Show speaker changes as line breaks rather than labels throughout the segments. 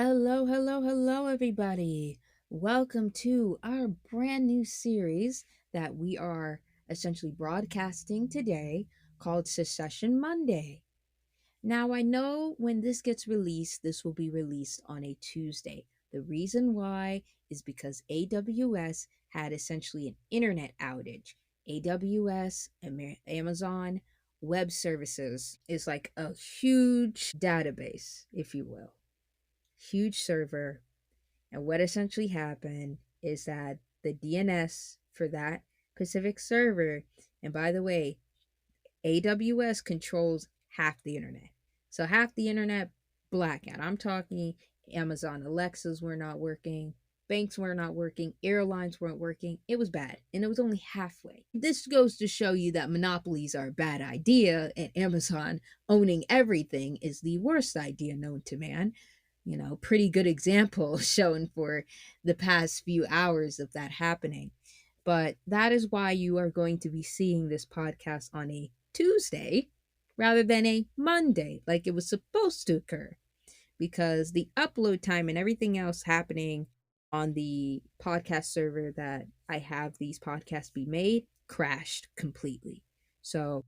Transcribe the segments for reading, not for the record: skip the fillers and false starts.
Hello, hello, hello, everybody. Welcome to our brand new series that we are essentially broadcasting today called Secession Monday. Now, I know when this gets released, this will be released on a Tuesday. The reason why is because AWS had essentially an internet outage. AWS, Amazon Web Services, is like a huge database, if you will, huge server. And what essentially happened is that the DNS for that specific server, and by the way, AWS controls half the internet. So half the internet blackout. I'm talking Amazon Alexas were not working, banks were not working, airlines weren't working. It was bad, and it was only halfway. This goes to show you that monopolies are a bad idea, and Amazon owning everything is the worst idea known to man. Pretty good example shown for the past few hours of that happening. But that is why you are going to be seeing this podcast on a Tuesday rather than a Monday, like it was supposed to occur, because the upload time and everything else happening on the podcast server that I have these podcasts be made crashed completely. So,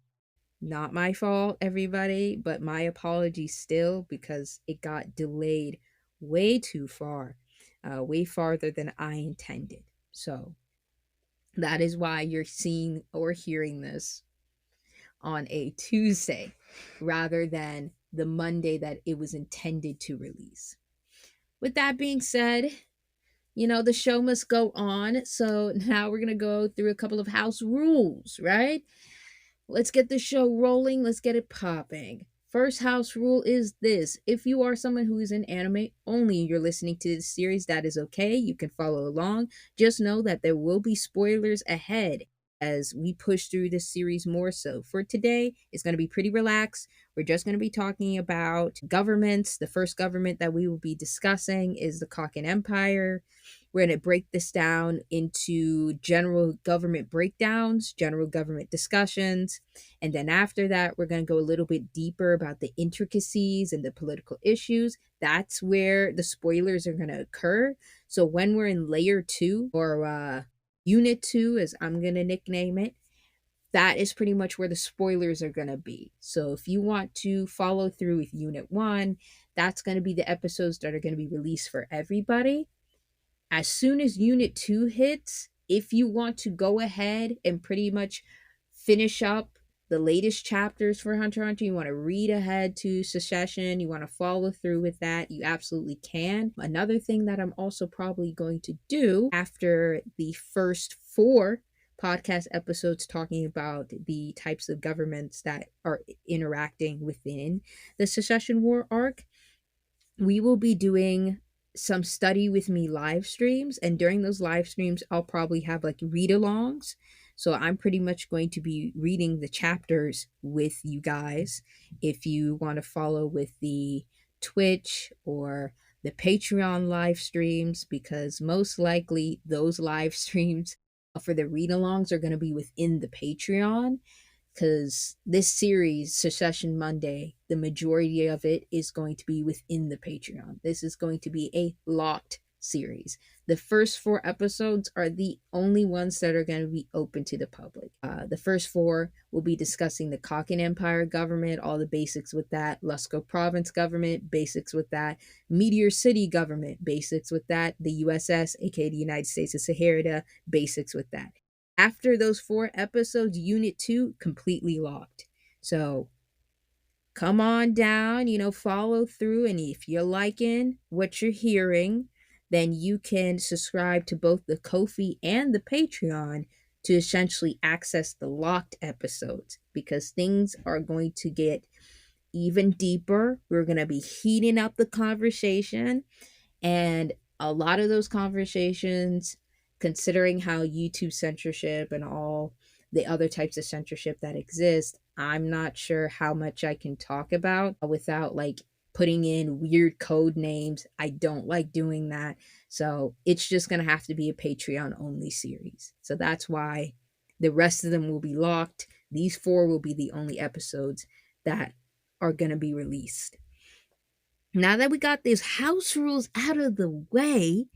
not my fault, everybody, but my apologies still because it got delayed way too far, way farther than I intended. So, that is why you're seeing or hearing this on a Tuesday rather than the Monday that it was intended to release. With that being said, the show must go on. So now we're going to go through a couple of house rules, right? Let's get the show rolling. Let's get it popping. First house rule is this: if you are someone who is in anime only and you're listening to this series, that is okay. You can follow along. Just know that there will be spoilers ahead as we push through this series more so. For today, it's going to be pretty relaxed. We're just going to be talking about governments. The first government that we will be discussing is the Kakin Empire. We're going to break this down into general government breakdowns, general government discussions. And then after that, we're going to go a little bit deeper about the intricacies and the political issues. That's where the spoilers are going to occur. So when we're in layer two, or unit two, as I'm going to nickname it, that is pretty much where the spoilers are going to be. So if you want to follow through with unit one, that's going to be the episodes that are going to be released for everybody. As soon as unit 2 hits, if you want to go ahead and pretty much finish up the latest chapters for Hunter x Hunter, you want to read ahead to Secession, you want to follow through with that, you absolutely can. Another thing that I'm also probably going to do after the first 4 podcast episodes talking about the types of governments that are interacting within the Secession War arc, we will be doing some study with me live streams, and during those live streams I'll probably have like read alongs. So I'm pretty much going to be reading the chapters with you guys. If you want to follow with the Twitch or the Patreon live streams, because most likely those live streams for the read alongs are going to be within the Patreon, because this series, Secession Monday, the majority of it is going to be within the Patreon. This is going to be a locked series. The first 4 episodes are the only ones that are going to be open to the public. The first 4 will be discussing the Kakin Empire government, all the basics with that, Lusco Province government, basics with that, Meteor City government, basics with that, the USS, aka the United States of Sahara, basics with that. After those 4 episodes, unit 2 completely locked. So come on down, follow through. And if you're liking what you're hearing, then you can subscribe to both the Ko-fi and the Patreon to essentially access the locked episodes, because things are going to get even deeper. We're going to be heating up the conversation, and a lot of those conversations, considering how YouTube censorship and all the other types of censorship that exist, I'm not sure how much I can talk about without like putting in weird code names. I don't like doing that. So it's just going to have to be a Patreon only series. So that's why the rest of them will be locked. These 4 will be the only episodes that are going to be released. Now that we got these house rules out of the way,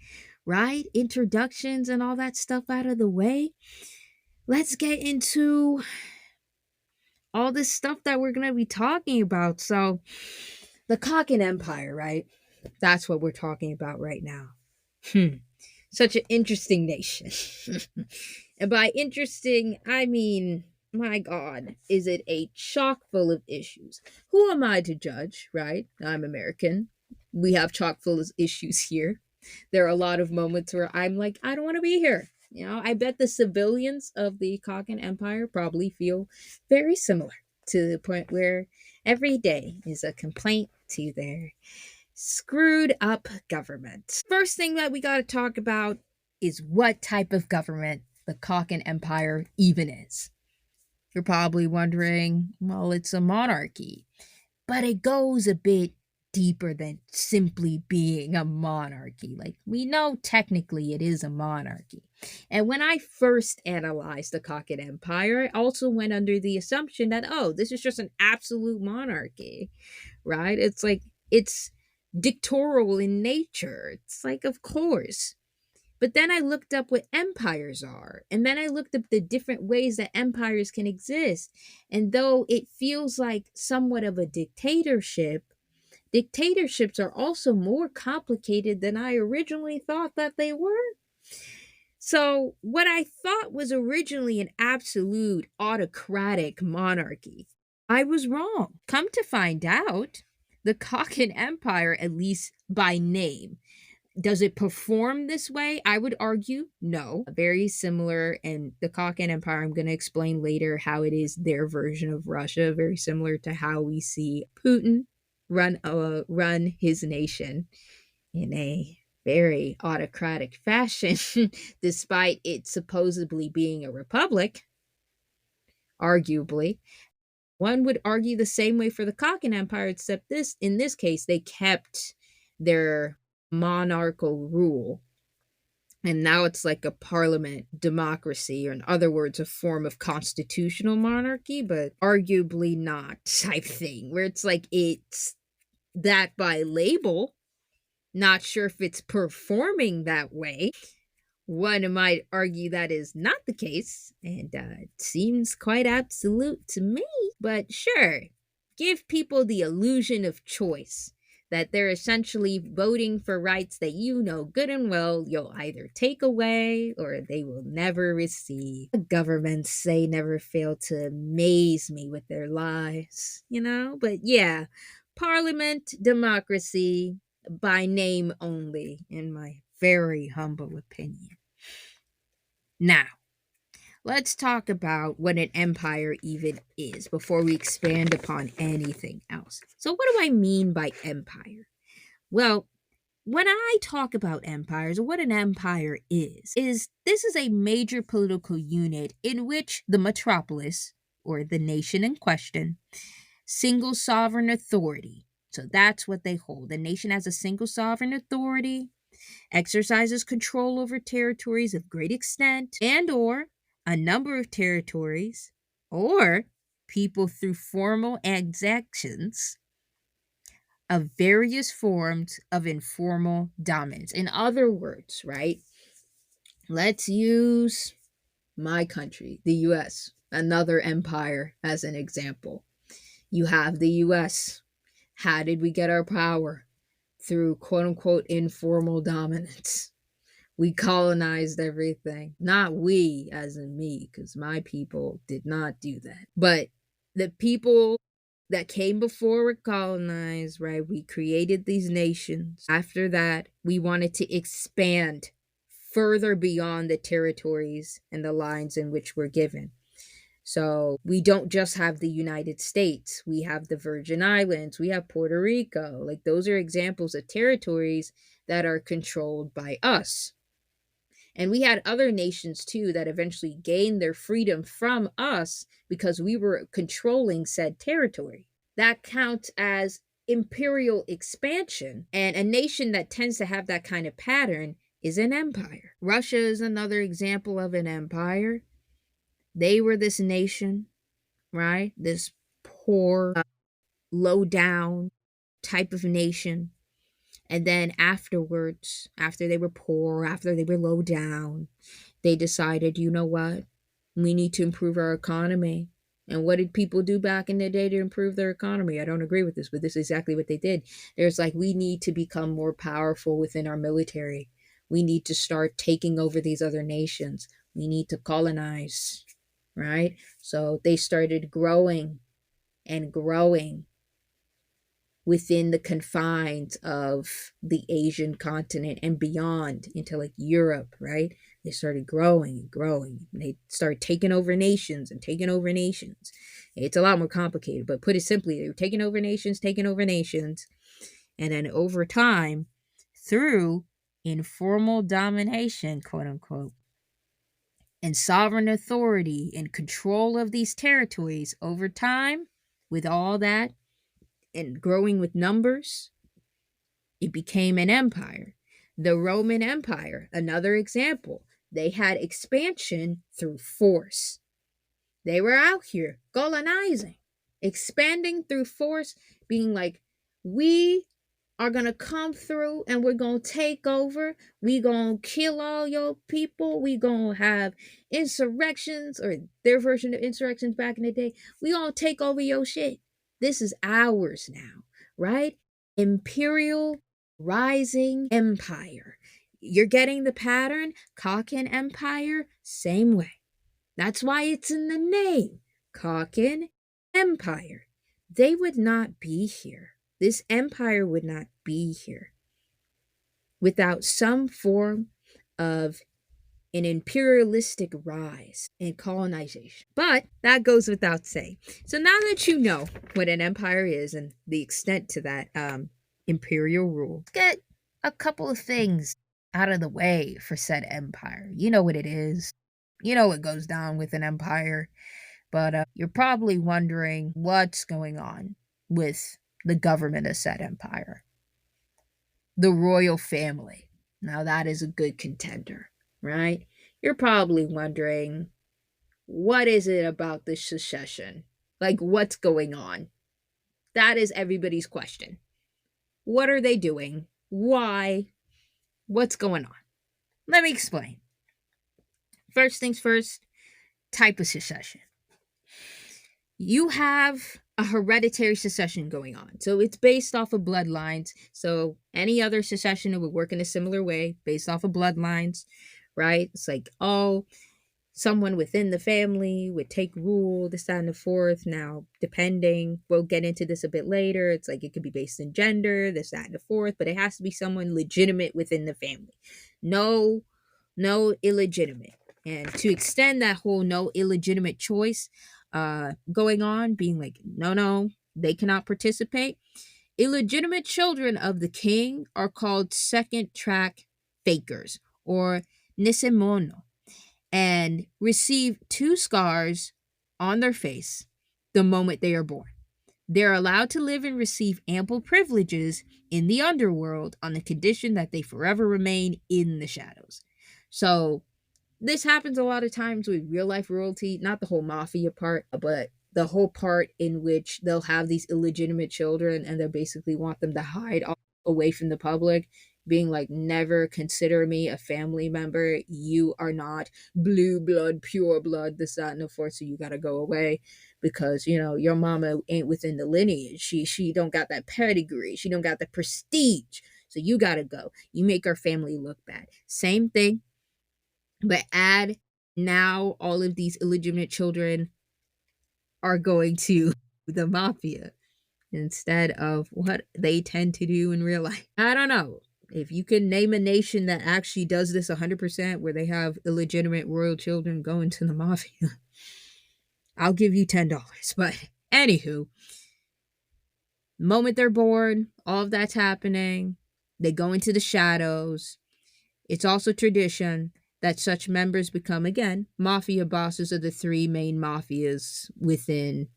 right? Introductions and all that stuff out of the way, let's get into all this stuff that we're going to be talking about. So, the Kakin Empire, right? That's what we're talking about right now. Such an interesting nation. And by interesting, I mean, my God, is it a chock full of issues? Who am I to judge, right? I'm American. We have chock full of issues here. There are a lot of moments where I'm like, I don't want to be here. You know, I bet the civilians of the Kakin Empire probably feel very similar, to the point where every day is a complaint to their screwed up government. First thing that we got to talk about is what type of government the Kakin Empire even is. You're probably wondering, well, it's a monarchy, but it goes a bit deeper than simply being a monarchy. Like, we know technically it is a monarchy. And when I first analyzed the Kakin Empire, I also went under the assumption that, oh, this is just an absolute monarchy, right? It's like, it's dictatorial in nature. It's like, of course. But then I looked up what empires are, and then I looked up the different ways that empires can exist. And though it feels like somewhat of a dictatorship, dictatorships are also more complicated than I originally thought that they were. So, what I thought was originally an absolute autocratic monarchy, I was wrong. Come to find out, the Kakin Empire, at least by name, does it perform this way? I would argue no. Very similar, and the Kakin Empire, I'm going to explain later how it is their version of Russia, very similar to how we see Putin run his nation in a very autocratic fashion, despite it supposedly being a republic, arguably. One would argue the same way for the Kakin Empire, except this in this case they kept their monarchical rule. And now it's like a parliament democracy, or in other words, a form of constitutional monarchy, but arguably not type thing, where it's like it's that by label. Not sure if it's performing that way. One might argue that is not the case, and it seems quite absolute to me. But sure, give people the illusion of choice, that they're essentially voting for rights that you know good and well you'll either take away or they will never receive. Governments, they never fail to amaze me with their lies, you know? But yeah, parliament, democracy, by name only, in my very humble opinion. Now, let's talk about what an empire even is before we expand upon anything else. So, what do I mean by empire? Well, when I talk about empires, what an empire is this is a major political unit in which the metropolis, or the nation in question, single sovereign authority. So that's what they hold. The nation has a single sovereign authority, exercises control over territories of great extent and or a number of territories, or people through formal annexations of various forms of informal dominance. In other words, right? Let's use my country, the US, another empire, as an example. You have the US. How did we get our power? Through quote unquote informal dominance. We colonized everything. Not we, as in me, because my people did not do that. But the people that came before were colonized, right? We created these nations. After that, we wanted to expand further beyond the territories and the lines in which we're given. So we don't just have the United States, we have the Virgin Islands, we have Puerto Rico. Like, those are examples of territories that are controlled by us. And we had other nations too that eventually gained their freedom from us because we were controlling said territory. That counts as imperial expansion. And a nation that tends to have that kind of pattern is an empire. Russia is another example of an empire. They were this nation, right? This poor, low down type of nation. And then afterwards, after they were poor, after they were low down, they decided, you know what? We need to improve our economy. And what did people do back in the day to improve their economy? I don't agree with this, but this is exactly what they did. There's like, we need to become more powerful within our military. We need to start taking over these other nations. We need to colonize, right? So they started growing and growing within the confines of the Asian continent and beyond into like Europe, right? They started growing and growing. And they started taking over nations and taking over nations. It's a lot more complicated, but put it simply, they were taking over nations. And then over time, through informal domination, quote unquote, and sovereign authority and control of these territories over time, with all that and growing with numbers, it became an empire. The Roman Empire, another example, they had expansion through force. They were out here colonizing, expanding through force, being like, we are going to come through and we're going to take over. We going to kill all your people. We going to have insurrections, or their version of insurrections back in the day. We going to take over your shit. This is ours now, right? Imperial rising empire. You're getting the pattern. Kakin Empire, same way. That's why it's in the name. Kakin Empire. They would not be here. This empire would not be here without some form of an imperialistic rise and colonization. But that goes without saying. So now that you know what an empire is and the extent to that imperial rule, let's get a couple of things out of the way for said empire. You know what it is. You know what goes down with an empire. But you're probably wondering what's going on with the government of said empire, the royal family. Now, that is a good contender, right? You're probably wondering, what is it about this secession? Like, what's going on? That is everybody's question. What are they doing? Why? What's going on? Let me explain. First things first, type of secession. You have a hereditary secession going on. So it's based off of bloodlines. So any other secession, it would work in a similar way, based off of bloodlines, right? It's like, oh, someone within the family would take rule, this, that, and the fourth. Now, depending, we'll get into this a bit later. It's like it could be based in gender, this, that, and the fourth, but it has to be someone legitimate within the family. No illegitimate. And to extend that whole no illegitimate choice going on, being like, no, they cannot participate. Illegitimate children of the king are called second track fakers, or nisemono, and receive 2 scars on their face the moment they are born. They're allowed to live and receive ample privileges in the underworld on the condition that they forever remain in the shadows. So this happens a lot of times with real life royalty, not the whole mafia part, but the whole part in which they'll have these illegitimate children and they basically want them to hide away from the public, being like, never consider me a family member. You are not blue blood, pure blood, this, that, and the fourth, so you gotta go away because, you know, your mama ain't within the lineage. She don't got that pedigree. She don't got the prestige. So you gotta go. You make our family look bad. Same thing, but add now all of these illegitimate children are going to the mafia instead of what they tend to do in real life. I don't know. If you can name a nation that actually does this 100%, where they have illegitimate royal children going to the mafia, I'll give you $10. But anywho, the moment they're born, all of that's happening. They go into the shadows. It's also tradition that such members become, again, mafia bosses of the 3 main mafias within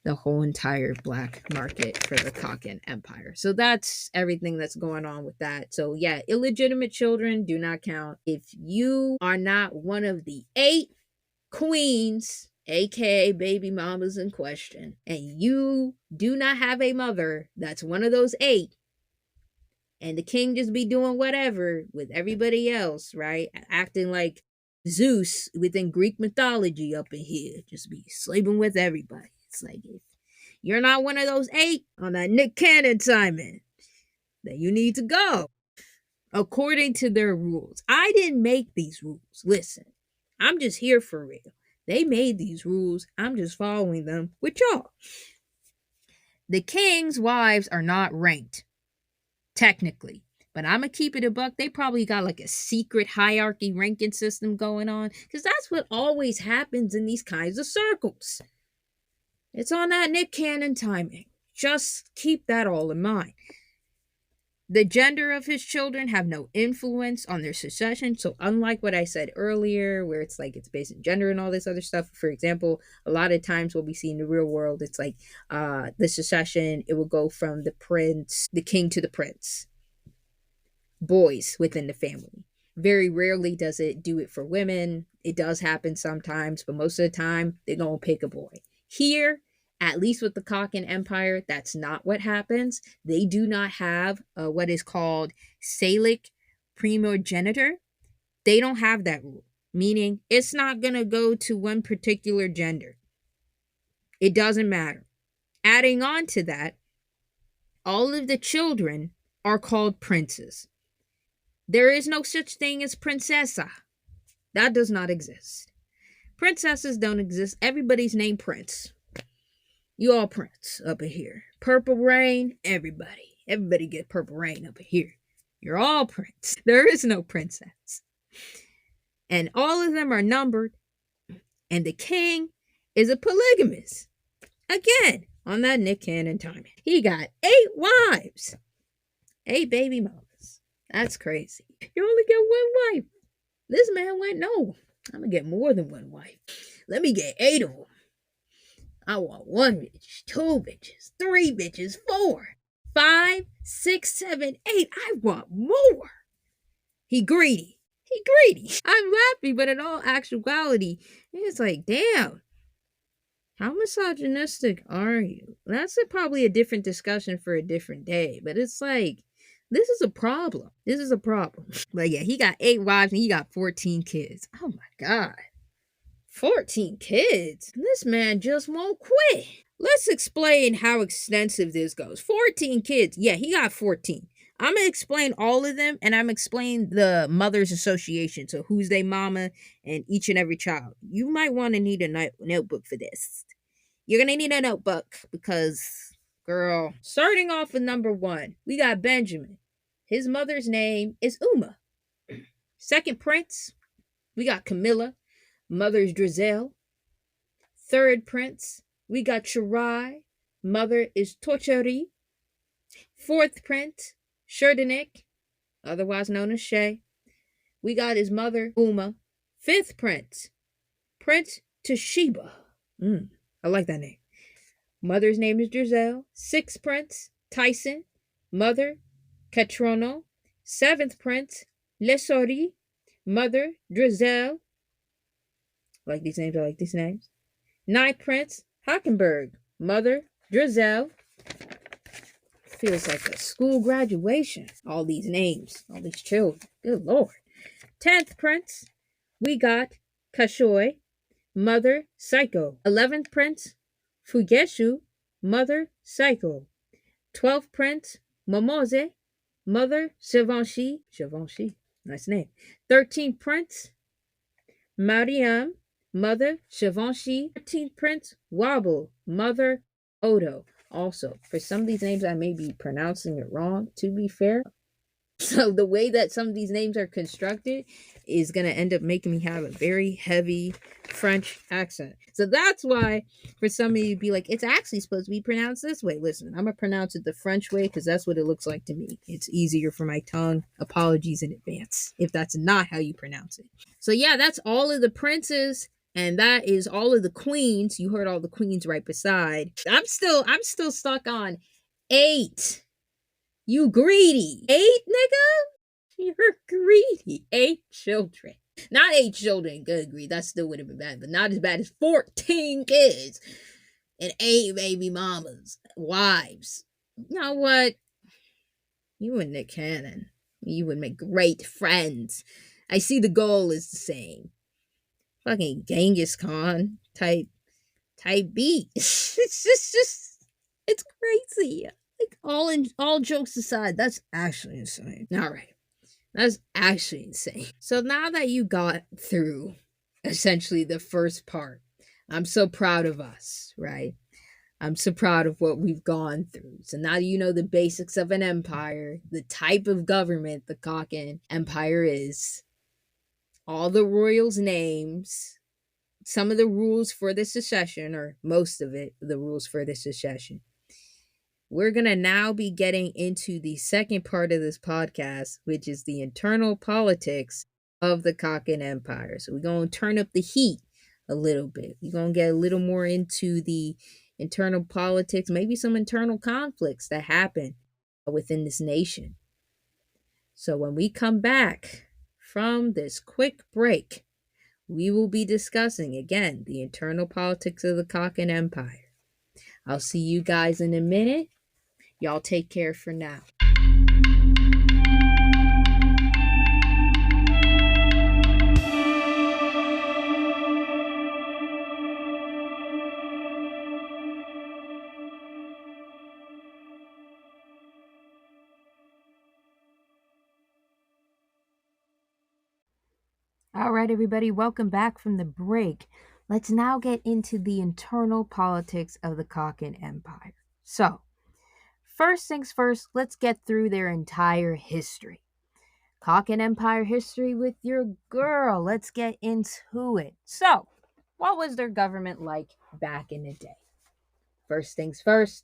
the whole entire black market for the Kakin Empire. So that's everything that's going on with that. So yeah, illegitimate children do not count. If you are not one of the 8 queens aka baby mamas in question, and you do not have a mother that's one of those eight, and the king just be doing whatever with everybody else, right? Acting like Zeus within Greek mythology up in here, just be sleeping with everybody. It's like, if you're not one of those eight on that Nick Cannon Simon, then you need to go according to their rules. I didn't make these rules. Listen, I'm just here for real. They made these rules. I'm just following them with y'all. The king's wives are not ranked, technically. But I'm going to keep it a buck. They probably got like a secret hierarchy ranking system going on, because that's what always happens in these kinds of circles. It's on that Nick Cannon timing. Just keep that all in mind. The gender of his children have no influence on their succession. So unlike what I said earlier, where it's like it's based on gender and all this other stuff, for example, a lot of times what we see in the real world, it's like the succession, it will go from the king to the prince, boys within the family. Very rarely does it do it for women. It does happen sometimes, but most of the time, they're going to pick a boy. Here, at least with the Kakin Empire, that's not what happens. They do not have what is called Salic primogeniture. They don't have that rule, meaning it's not going to go to one particular gender. It doesn't matter. Adding on to that, all of the children are called princes. There is no such thing as princessa. That does not exist. Princesses don't exist. Everybody's named Prince. You all Prince up in here. Purple Rain, everybody. Everybody get Purple Rain up in here. You're all Prince. There is no princess. And all of them are numbered. And the king is a polygamist. Again, on that Nick Cannon timing. He got 8 wives. 8 baby mamas. That's crazy. You only get 1 wife. This man went, no, I'm going to get more than 1 wife. Let me get 8 of them. I want 1 bitch, 2 bitches, 3 bitches, 4, 5, 6, 7, 8. I want more. He greedy. I'm laughing, but in all actuality, it's like, damn. How misogynistic are you? That's probably a different discussion for a different day. But it's like, this is a problem. But yeah, he got 8 wives and he got 14 kids. Oh my God. 14 kids? This man just won't quit. Let's explain how extensive this goes. 14 kids. Yeah, he got 14. I'm going to explain all of them, and I'm going to explain the Mothers Association. So who's their mama and each and every child. You might want to need a notebook for this. You're going to need a notebook because, girl, starting off with number 1, we got Benjamin. His mother's name is Uma. Second prince, we got Camilla. Mother's Drizel. Third prince, we got Shirai. Mother is Tocheri. Fourth prince, Sherdanik, otherwise known as Shay. We got his mother, Uma. Fifth prince, Prince Toshiba. I like that name. Mother's name is Drizel. Sixth prince, Tyson. Mother, Catrono. Seventh prince, Lesori. Mother, Drizel. I like these names. Ninth prince, Hockenberg. Mother, Drizel. Feels like a school graduation. All these names, all these children. Good Lord. 10th prince, we got Kashoy. Mother, Psycho. 11th prince, Fugeshu. Mother, Psycho. 12th prince, Momose. Mother, Givenchy. Nice name. 13th prince, Mariam. Mother, Givenchy. 13th prince, Wobble. Mother, Odo. Also, for some of these names, I may be pronouncing it wrong, to be fair. So the way that some of these names are constructed is going to end up making me have a very heavy French accent. So that's why for some of you be like, it's actually supposed to be pronounced this way. Listen, I'm going to pronounce it the French way because that's what it looks like to me. It's easier for my tongue. Apologies in advance if that's not how you pronounce it. So yeah, that's all of the princes. And that is all of the queens. You heard all the queens right beside. I'm still stuck on 8. You greedy. 8, nigga? You're greedy. 8 children. Not 8 children, good agree. That still would have been bad, but not as bad as 14 kids and 8 baby mamas, wives. You know what? You and Nick Cannon, you would make great friends. I see the goal is the same. Fucking Genghis Khan type beat. It's just it's crazy. Like all jokes aside, that's actually insane. All right. That's actually insane. So now that you got through essentially the first part, I'm so proud of us, right? I'm so proud of what we've gone through. So now you know the basics of an empire, the type of government the Kakin Empire is, all the royals' names, some of the rules for the secession, or most of it, the rules for the secession. We're going to now be getting into the second part of this podcast, which is the internal politics of the Kakin Empire. So we're going to turn up the heat a little bit. We're going to get a little more into the internal politics, maybe some internal conflicts that happen within this nation. So when we come back from this quick break, we will be discussing again the internal politics of the Kakin Empire. I'll see you guys in a minute. Y'all take care for now. All right, everybody, welcome back from the break. Let's now get into the internal politics of the Kakin Empire. So, first things first, let's get through their entire history. Kakin Empire history with your girl. Let's get into it. So, what was their government like back in the day? First things first,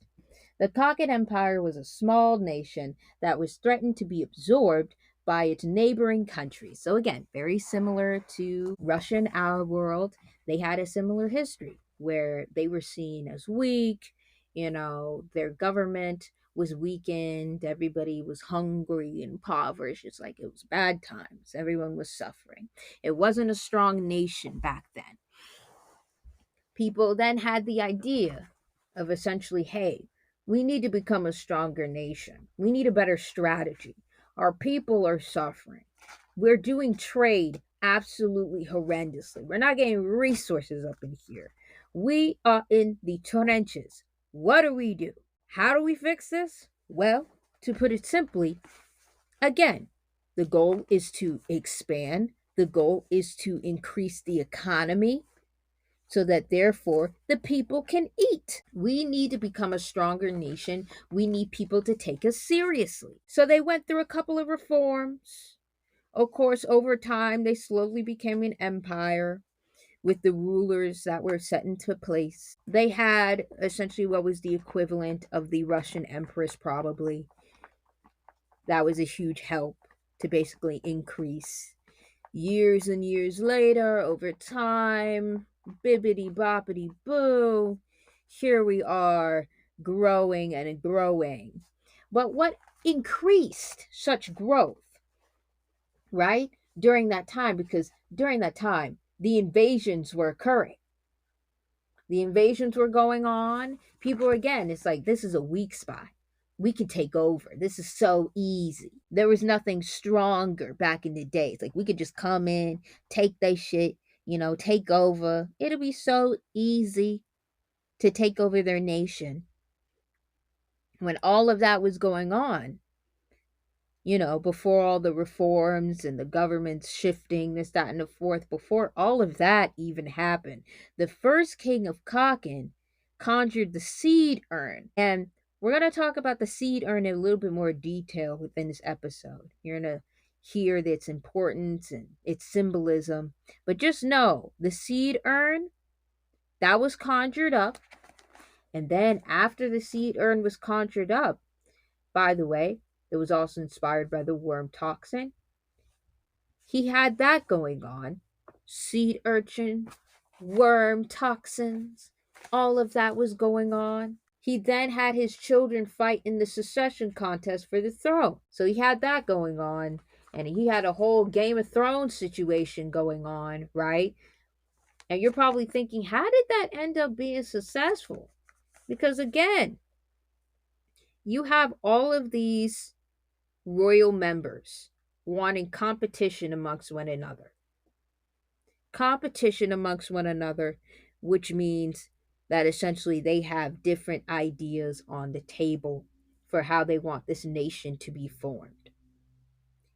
the Kakin Empire was a small nation that was threatened to be absorbed by its neighboring countries. So, again, very similar to Russia and our world, they had a similar history where they were seen as weak, their government was weakened, everybody was hungry and impoverished. It's like it was bad times, everyone was suffering. It wasn't a strong nation back then. People then had the idea of essentially, hey, we need to become a stronger nation. We need a better strategy. Our people are suffering. We're doing trade absolutely horrendously. We're not getting resources up in here. We are in the trenches. What do we do? How do we fix this? Well, to put it simply, again, the goal is to expand. The goal is to increase the economy so that therefore the people can eat. We need to become a stronger nation. We need people to take us seriously. So they went through a couple of reforms. Of course, over time, they slowly became an empire with the rulers that were set into place. They had essentially what was the equivalent of the Russian Empress, probably. That was a huge help to basically increase. Years and years later, over time, bibbity boppity boo, here we are growing and growing. But what increased such growth, right? During that time, because during that time, the invasions were occurring. The invasions were going on. People, again, it's like, this is a weak spot. We can take over. This is so easy. There was nothing stronger back in the day. It's like we could just come in, take their shit, take over. It'll be so easy to take over their nation. When all of that was going on, before all the reforms and the government's shifting, this, that, and the fourth, before all of that even happened, the first king of Kakin conjured the seed urn. And we're going to talk about the seed urn in a little bit more detail within this episode. You're going to hear its importance and its symbolism. But just know the seed urn, that was conjured up. And then after the seed urn was conjured up, by the way, it was also inspired by the worm toxin. He had that going on. Seed urchin, worm toxins, all of that was going on. He then had his children fight in the succession contest for the throne. So he had that going on. And he had a whole Game of Thrones situation going on, right? And you're probably thinking, how did that end up being successful? Because again, you have all of these royal members wanting competition amongst one another. Competition amongst one another, which means that essentially they have different ideas on the table for how they want this nation to be formed.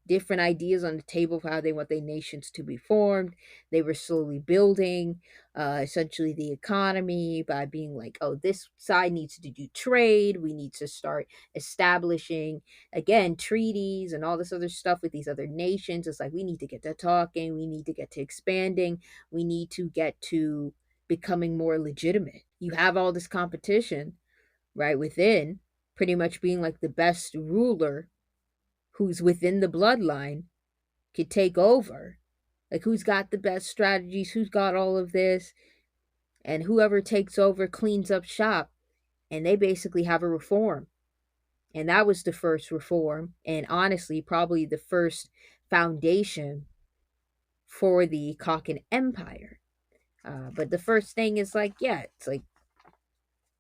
Different ideas on the table of how they want their nations to be formed. They were slowly building essentially the economy by being like, oh, this side needs to do trade. We need to start establishing, again, treaties and all this other stuff with these other nations. It's like, we need to get to talking. We need to get to expanding. We need to get to becoming more legitimate. You have all this competition, right, within pretty much being like the best ruler who's within the bloodline could take over. Like, who's got the best strategies, who's got all of this, and whoever takes over cleans up shop, and they basically have a reform. And that was the first reform, and honestly, probably the first foundation for the Kakin Empire. But the first thing is like, yeah, it's like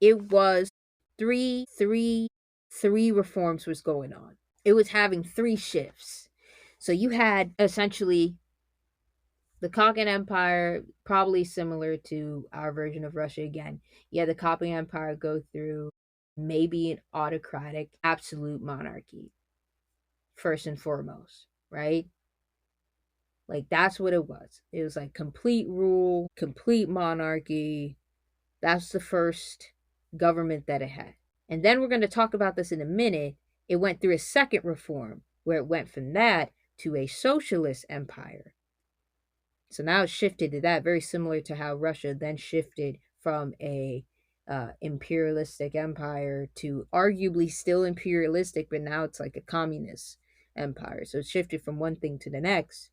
it was three reforms was going on. It was having three shifts. So you had essentially the Kakin Empire, probably similar to our version of Russia again. Yeah, the Kakin Empire go through maybe an autocratic, absolute monarchy, first and foremost, right? Like, that's what it was. It was like complete rule, complete monarchy. That's the first government that it had. And then we're going to talk about this in a minute. It went through a second reform where it went from that to a socialist empire. So now it's shifted to that, very similar to how Russia then shifted from a imperialistic empire to arguably still imperialistic, but now it's like a communist empire. So it shifted from one thing to the next.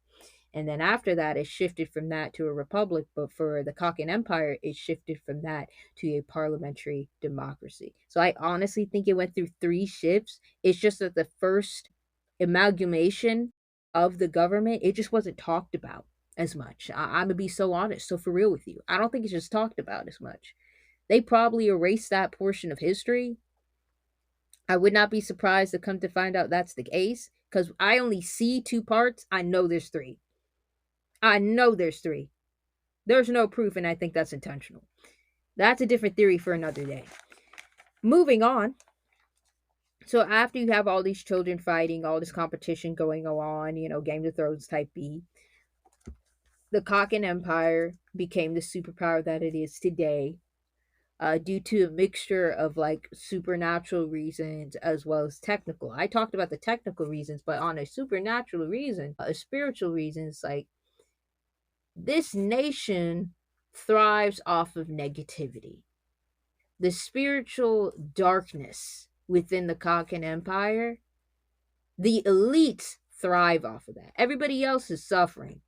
And then after that, it shifted from that to a republic. But for the Kakin Empire, it shifted from that to a parliamentary democracy. So I honestly think it went through three shifts. It's just that the first amalgamation of the government, it just wasn't talked about as much. I'm going to be so honest, so for real with you. I don't think it's just talked about as much. They probably erased that portion of history. I would not be surprised to come to find out that's the case because I only see two parts. I know there's three. I know there's three. There's no proof, and I think that's intentional. That's a different theory for another day. Moving on. So after you have all these children fighting, all this competition going on, Game of Thrones type B, the Kakin Empire became the superpower that it is today, due to a mixture of like supernatural reasons as well as technical. I talked about the technical reasons, but on a supernatural reason, a spiritual reasons, like this nation thrives off of negativity. The spiritual darkness within the Kakin Empire, the elites thrive off of that. Everybody else is suffering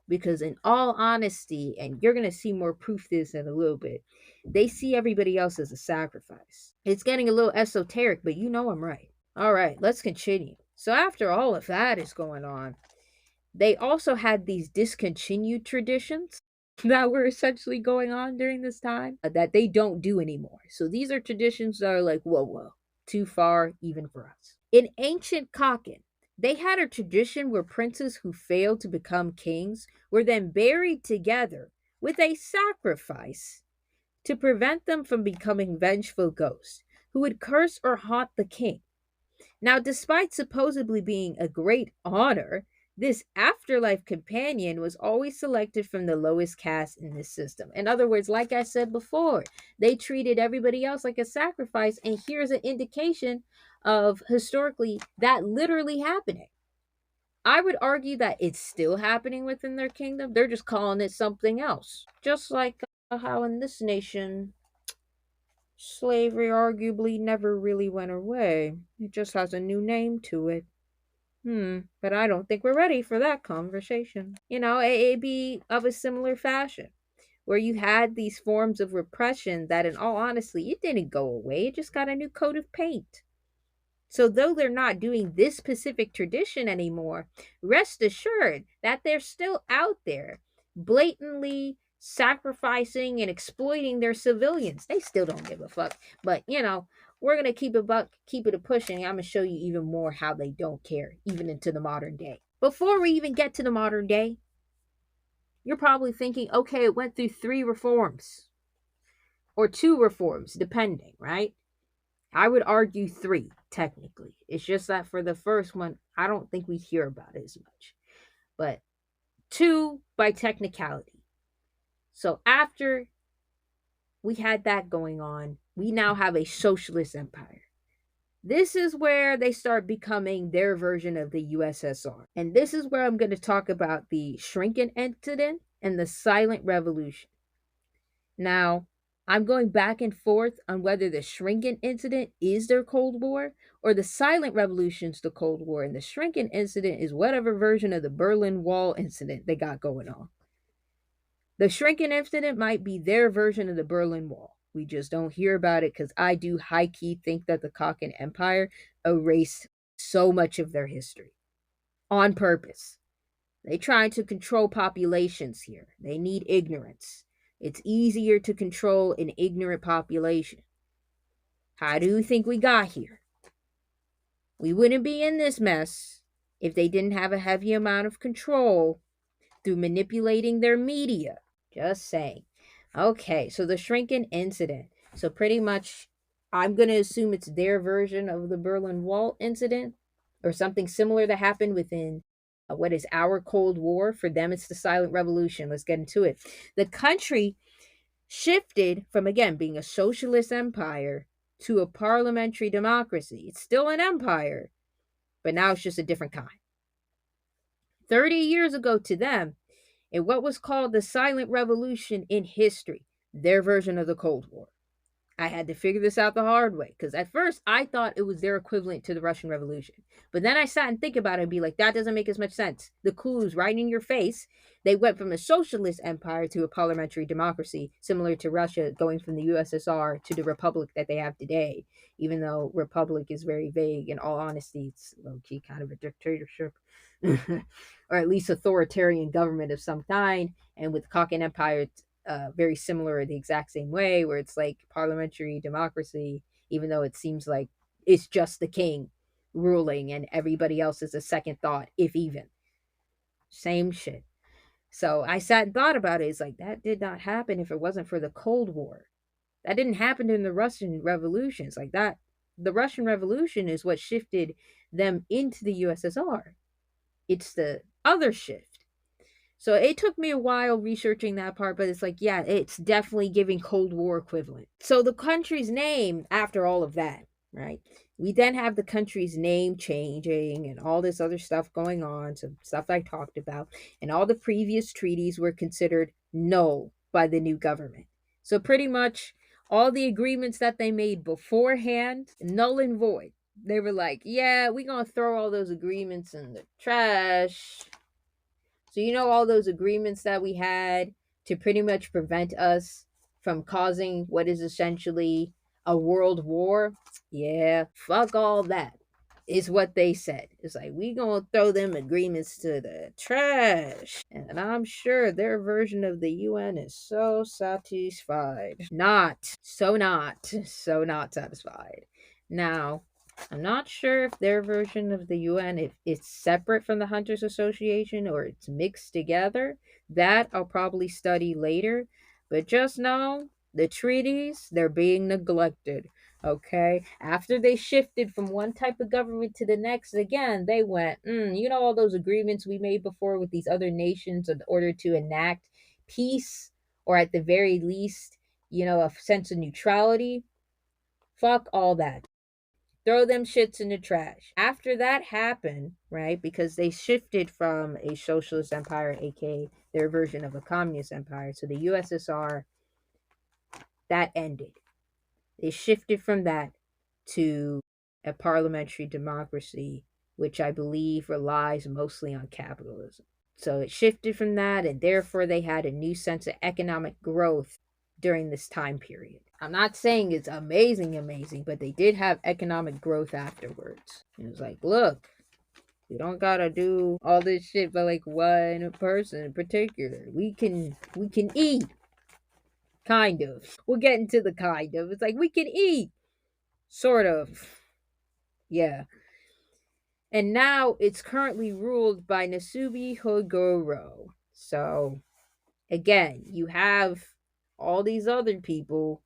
because, in all honesty, and you're going to see more proof of this in a little bit, they see everybody else as a sacrifice. It's getting a little esoteric, but you know I'm right. All right, let's continue. So, after all of that is going on, they also had these discontinued traditions that were essentially going on during this time that they don't do anymore. So these are traditions that are like, whoa, too far even for us. In ancient Kakin, they had a tradition where princes who failed to become kings were then buried together with a sacrifice to prevent them from becoming vengeful ghosts who would curse or haunt the king. Now, despite supposedly being a great honor, this afterlife companion was always selected from the lowest caste in this system. In other words, like I said before, they treated everybody else like a sacrifice, and here's an indication of historically that literally happening. I would argue that it's still happening within their kingdom. They're just calling it something else. Just like how in this nation, slavery arguably never really went away. It just has a new name to it. But I don't think we're ready for that conversation. It'd be of a similar fashion where you had these forms of repression that, in all honesty, it didn't go away. It just got a new coat of paint. So, though they're not doing this specific tradition anymore, rest assured that they're still out there blatantly sacrificing and exploiting their civilians. They still don't give a fuck. But, we're going to keep it buck, keep it a pushing. I'm going to show you even more how they don't care, even into the modern day. Before we even get to the modern day, you're probably thinking, okay, it went through 3 reforms or 2 reforms, depending, right? I would argue 3, technically. It's just that for the first one, I don't think we hear about it as much. But 2 by technicality. So after we had that going on, we now have a socialist empire. This is where they start becoming their version of the USSR. And this is where I'm going to talk about the shrinking incident and the silent revolution. Now, I'm going back and forth on whether the shrinking incident is their Cold War or the silent revolution's the Cold War, and the shrinking incident is whatever version of the Berlin Wall incident they got going on. The shrinking incident might be their version of the Berlin Wall. We just don't hear about it because I do high key think that the Kakin Empire erased so much of their history on purpose. They trying to control populations here. They need ignorance. It's easier to control an ignorant population. How do you think we got here? We wouldn't be in this mess if they didn't have a heavy amount of control through manipulating their media. Just saying. Okay, so the shrinking incident. So pretty much, I'm going to assume it's their version of the Berlin Wall incident or something similar that happened within what is our Cold War. For them, it's the silent revolution. Let's get into it. The country shifted from, again, being a socialist empire to a parliamentary democracy. It's still an empire, but now it's just a different kind. 30 years ago to them, in what was called the silent revolution in history, their version of the Cold War. I had to figure this out the hard way because at first I thought it was their equivalent to the Russian Revolution. But then I sat and think about it and be like, that doesn't make as much sense. The clue's right in your face. They went from a socialist empire to a parliamentary democracy, similar to Russia going from the USSR to the republic that they have today. Even though republic is very vague, in all honesty, it's low-key kind of a dictatorship. Or at least authoritarian government of some kind. And with Kakin Empire, it's very similar the exact same way, where it's like parliamentary democracy, even though it seems like it's just the king ruling and everybody else is a second thought, if even. Same shit. So I sat and thought about it. It's like that did not happen if it wasn't for the Cold War. That didn't happen in the Russian Revolution. It's like that. The Russian Revolution is what shifted them into the USSR. It's the other shift. So it took me a while researching that part, but it's like, yeah, it's definitely giving Cold War equivalent. So the country's name, after all of that, right? We then have the country's name changing and all this other stuff going on, some stuff I talked about, and all the previous treaties were considered null by the new government. So pretty much all the agreements that they made beforehand, null and void. They were like, yeah, we're going to throw all those agreements in the trash. So, all those agreements that we had to pretty much prevent us from causing what is essentially a world war? Yeah, fuck all that, is what they said. It's like, we gonna throw them agreements to the trash. And I'm sure their version of the UN is so satisfied. So not satisfied. Now, I'm not sure if their version of the UN, if it's separate from the Hunters Association or it's mixed together. That I'll probably study later. But just know the treaties, they're being neglected. Okay? After they shifted from one type of government to the next, again, they went, all those agreements we made before with these other nations in order to enact peace or at the very least, a sense of neutrality. Fuck all that. Throw them shits in the trash. After that happened, right, because they shifted from a socialist empire, aka their version of a communist empire, so the USSR, that ended. They shifted from that to a parliamentary democracy, which I believe relies mostly on capitalism. So it shifted from that, and therefore they had a new sense of economic growth. during this time period. I'm not saying it's amazing, amazing, but they did have economic growth afterwards. It was like, look, we don't gotta do all this shit by like one person in particular. We can eat, kind of. We'll get into the kind of. It's like we can eat, sort of. Yeah. And now it's currently ruled by Nasubi Hogoro. So again, you have all these other people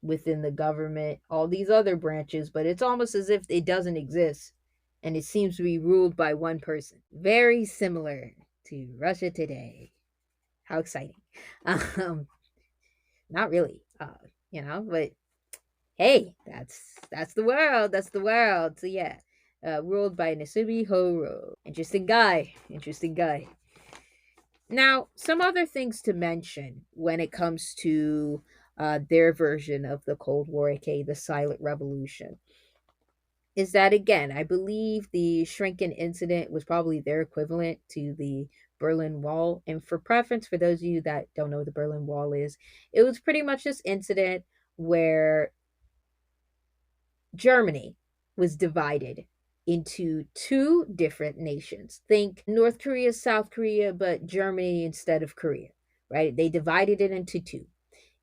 within the government, all these other branches, but it's almost as if it doesn't exist and it seems to be ruled by one person. Very similar to Russia today. How exciting. Um, Not really, but hey, that's the world. That's the world. So yeah, ruled by Nasubi Horo. Interesting guy. Interesting guy. Now, some other things to mention when it comes to their version of the Cold War, aka the Silent Revolution, is that again, I believe the Shrinking incident was probably their equivalent to the Berlin Wall. And for preference, for those of you that don't know what the Berlin Wall is, it was pretty much this incident where Germany was divided into two different nations. Think North Korea, South Korea, but Germany instead of Korea, right? They divided it into two.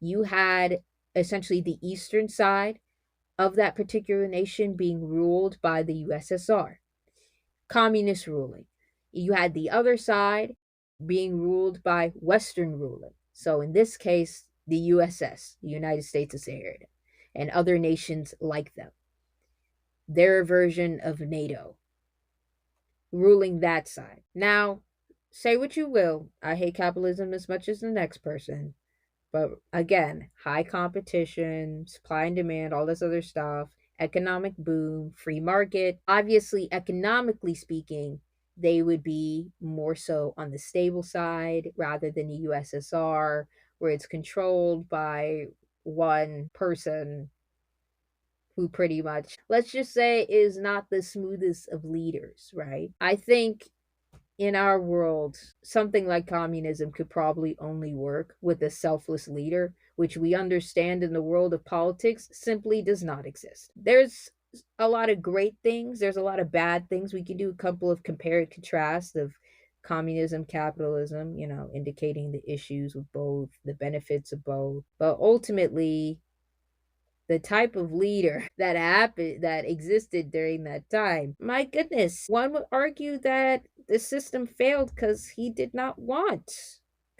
You had essentially the eastern side of that particular nation being ruled by the USSR, communist ruling. You had the other side being ruled by Western ruling. So in this case, the USS, the United States of Sahara, and other nations like them, their version of NATO, ruling that side. Now, say what you will, I hate capitalism as much as the next person. But again, high competition, supply and demand, all this other stuff, economic boom, free market. Obviously, economically speaking, they would be more so on the stable side rather than the USSR, where it's controlled by one person who pretty much, let's just say, is not the smoothest of leaders, right? I think in our world, something like communism could probably only work with a selfless leader, which we understand in the world of politics simply does not exist. There's a lot of great things, there's a lot of bad things. We can do a couple of compare and contrast of communism, capitalism, indicating the issues with both, the benefits of both. But ultimately, the type of leader that existed during that time, my goodness, one would argue that the system failed because he did not want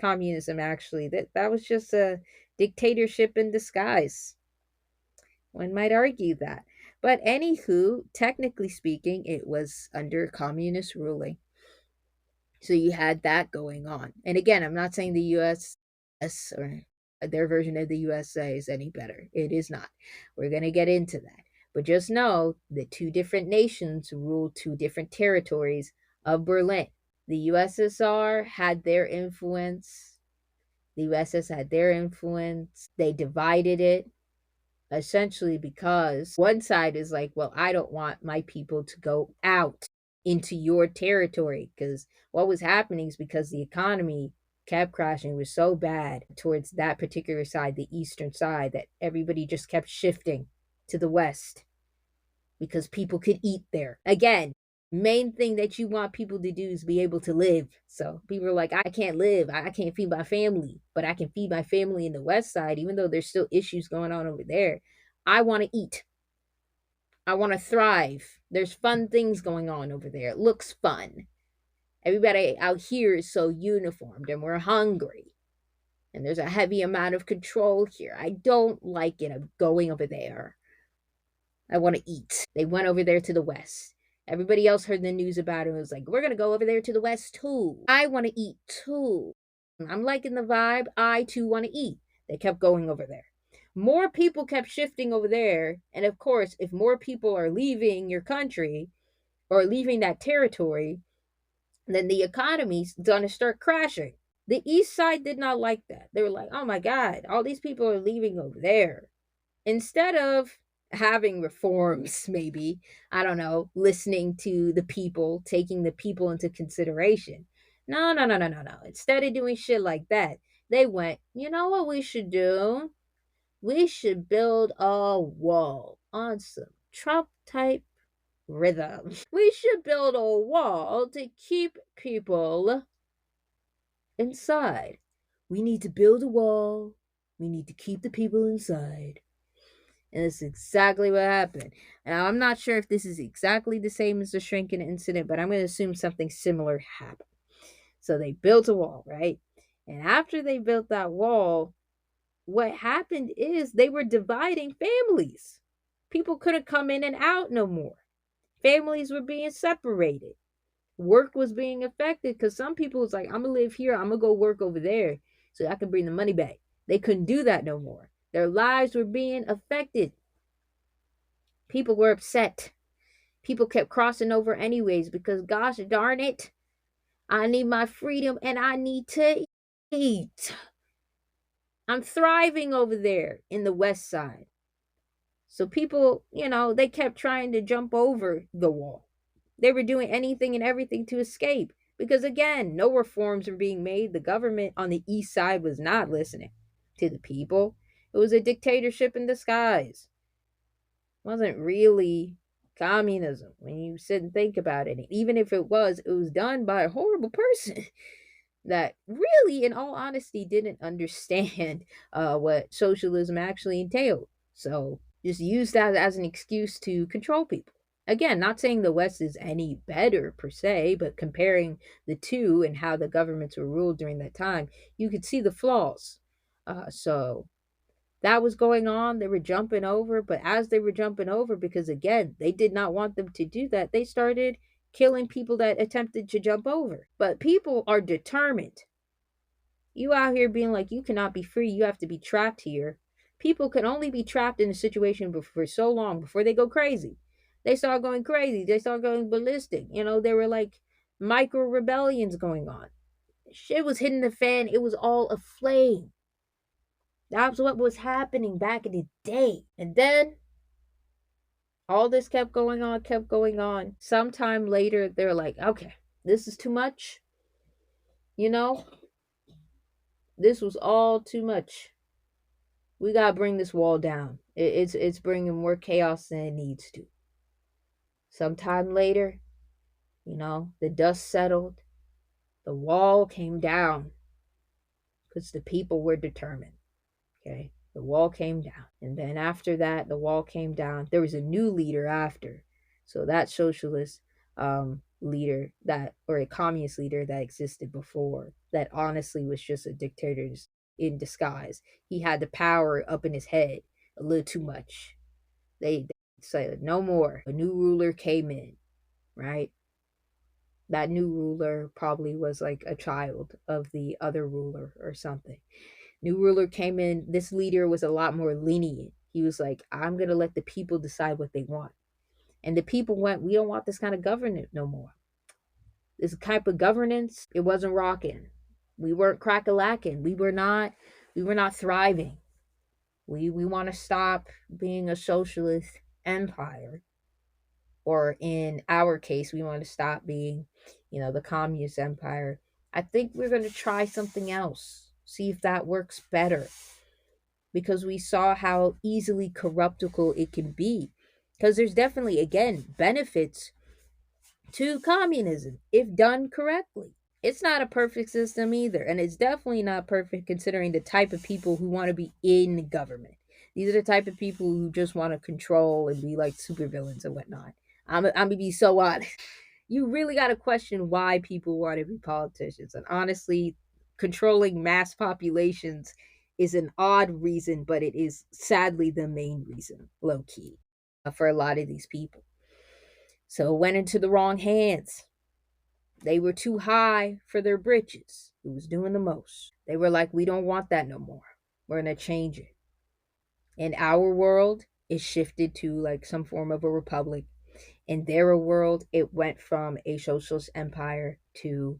communism. Actually, that was just a dictatorship in disguise. One might argue that, but anywho, technically speaking, it was under communist ruling. So you had that going on. And again, I'm not saying the US or their version of the USA is any better. It is not. We're going to get into that. But just know that two different nations ruled two different territories of Berlin. The USSR had their influence. The USS had their influence. They divided it essentially because one side is like, well, I don't want my people to go out into your territory, because what was happening is because the economy kept crashing, was so bad towards that particular side, the eastern side, that everybody just kept shifting to the west because people could eat there. Again, main thing that you want people to do is be able to live. So people are like, I can't live, I can't feed my family, but I can feed my family in the west side, even though there's still issues going on over there. I want to eat. I want to thrive. There's fun things going on over there. It looks fun. Everybody out here is so uniformed and we're hungry. And there's a heavy amount of control here. I don't like it. I'm going over there. I want to eat. They went over there to the west. Everybody else heard the news about it and was like, we're going to go over there to the west too. I want to eat too. I'm liking the vibe. I too want to eat. They kept going over there. More people kept shifting over there. And of course, if more people are leaving your country or leaving that territory, then the economy's going to start crashing. The East Side did not like that. They were like, oh my God, all these people are leaving over there. Instead of having reforms, maybe, I don't know, listening to the people, taking the people into consideration. No, no, no, no, no, no. Instead of doing shit like that, They went, you know what we should do? We should build a wall on some Trump type rhythm. We should build a wall to keep people inside. We need to build a wall. We need to keep the people inside. And that's exactly what happened. Now, I'm not sure if this is exactly the same as the shrinking incident, but I'm going to assume something similar happened. So they built a wall, right? And after they built that wall, what happened is they were dividing families. People couldn't come in and out no more. Families were being separated. Work was being affected because some people was like, I'm gonna live here, I'm gonna go work over there so I can bring the money back. They couldn't do that no more. Their lives were being affected. People were upset. People kept crossing over anyways because gosh darn it, I need my freedom and I need to eat. I'm thriving over there in the west side. So people, they kept trying to jump over the wall. They were doing anything and everything to escape because, again, no reforms were being made. The government on the east side was not listening to the people. It was a dictatorship in disguise. It wasn't really communism when you sit and think about it. Even if it was done by a horrible person that really, in all honesty, didn't understand what socialism actually entailed. So just use that as an excuse to control people. Again, not saying the West is any better per se, but comparing the two and how the governments were ruled during that time, you could see the flaws. So that was going on. They were jumping over, but as they were jumping over, because again, they did not want them to do that, they started killing people that attempted to jump over. But people are determined. You out here being like, you cannot be free, you have to be trapped here. People can only be trapped in a situation for so long before they go crazy. They start going crazy, they start going ballistic. There were like micro rebellions going on. Shit was hitting the fan, it was all aflame. That's what was happening back in the day. And then all this kept going on, kept going on. Sometime later, they're like, okay, this is too much. You know, this was all too much. We gotta bring this wall down. It's bringing more chaos than it needs to. Sometime later, the dust settled. The wall came down because the people were determined. Okay, the wall came down. And then after that, the wall came down. There was a new leader after. So that socialist leader that, or a communist leader that existed before, that honestly was just a dictator in disguise. He had the power up in his head a little too much. They said no more. A new ruler came in, right? That new ruler probably was like a child of the other ruler or something. New ruler came in. This leader was a lot more lenient. He was like, I'm going to let the people decide what they want. And the people went, we don't want this kind of governance no more. This type of governance, it wasn't rocking. We weren't crack-a-lacking. We were not thriving. We want to stop being a socialist empire. Or in our case, we want to stop being, the communist empire. I think we're going to try something else. See if that works better because we saw how easily corruptible it can be. Because there's definitely, again, benefits to communism if done correctly. It's not a perfect system either, and it's definitely not perfect considering the type of people who want to be in government. These are the type of people who just want to control and be like supervillains and whatnot. I'm gonna be so honest. You really got to question why people want to be politicians. And honestly, controlling mass populations is an odd reason, but it is sadly the main reason, low key, for a lot of these people. So it went into the wrong hands. They were too high for their britches. Who was doing the most? They were like, we don't want that no more. We're going to change it. In our world, it shifted to like some form of a republic. In their world, it went from a socialist empire to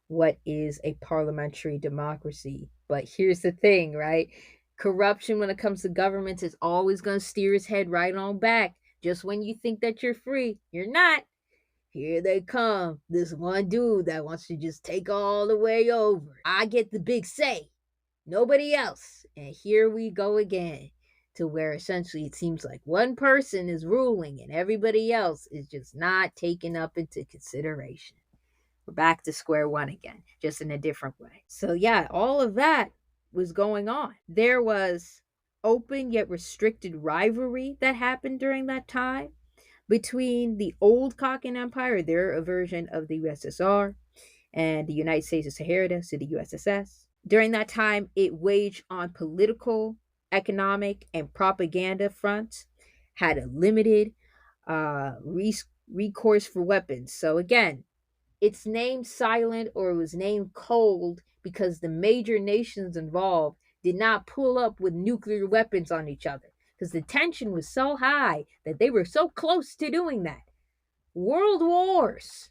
what is a parliamentary democracy. But here's the thing, right? Corruption when it comes to governments is always going to steer its head right on back. Just when you think that you're free, you're not. Here they come. This one dude that wants to just take all the way over. I get the big say. Nobody else. And here we go again to where essentially it seems like one person is ruling and everybody else is just not taken up into consideration. We're back to square one again, just in a different way. So, yeah, all of that was going on. There was open yet restricted rivalry that happened during that time between the old Kakin Empire, their version of the USSR, and the United States of Sahara, so the USSS. During that time, it waged on political, economic, and propaganda fronts, had a limited recourse for weapons. So, again, it's named silent or it was named cold because the major nations involved did not pull up with nuclear weapons on each other because the tension was so high that they were so close to doing that. World wars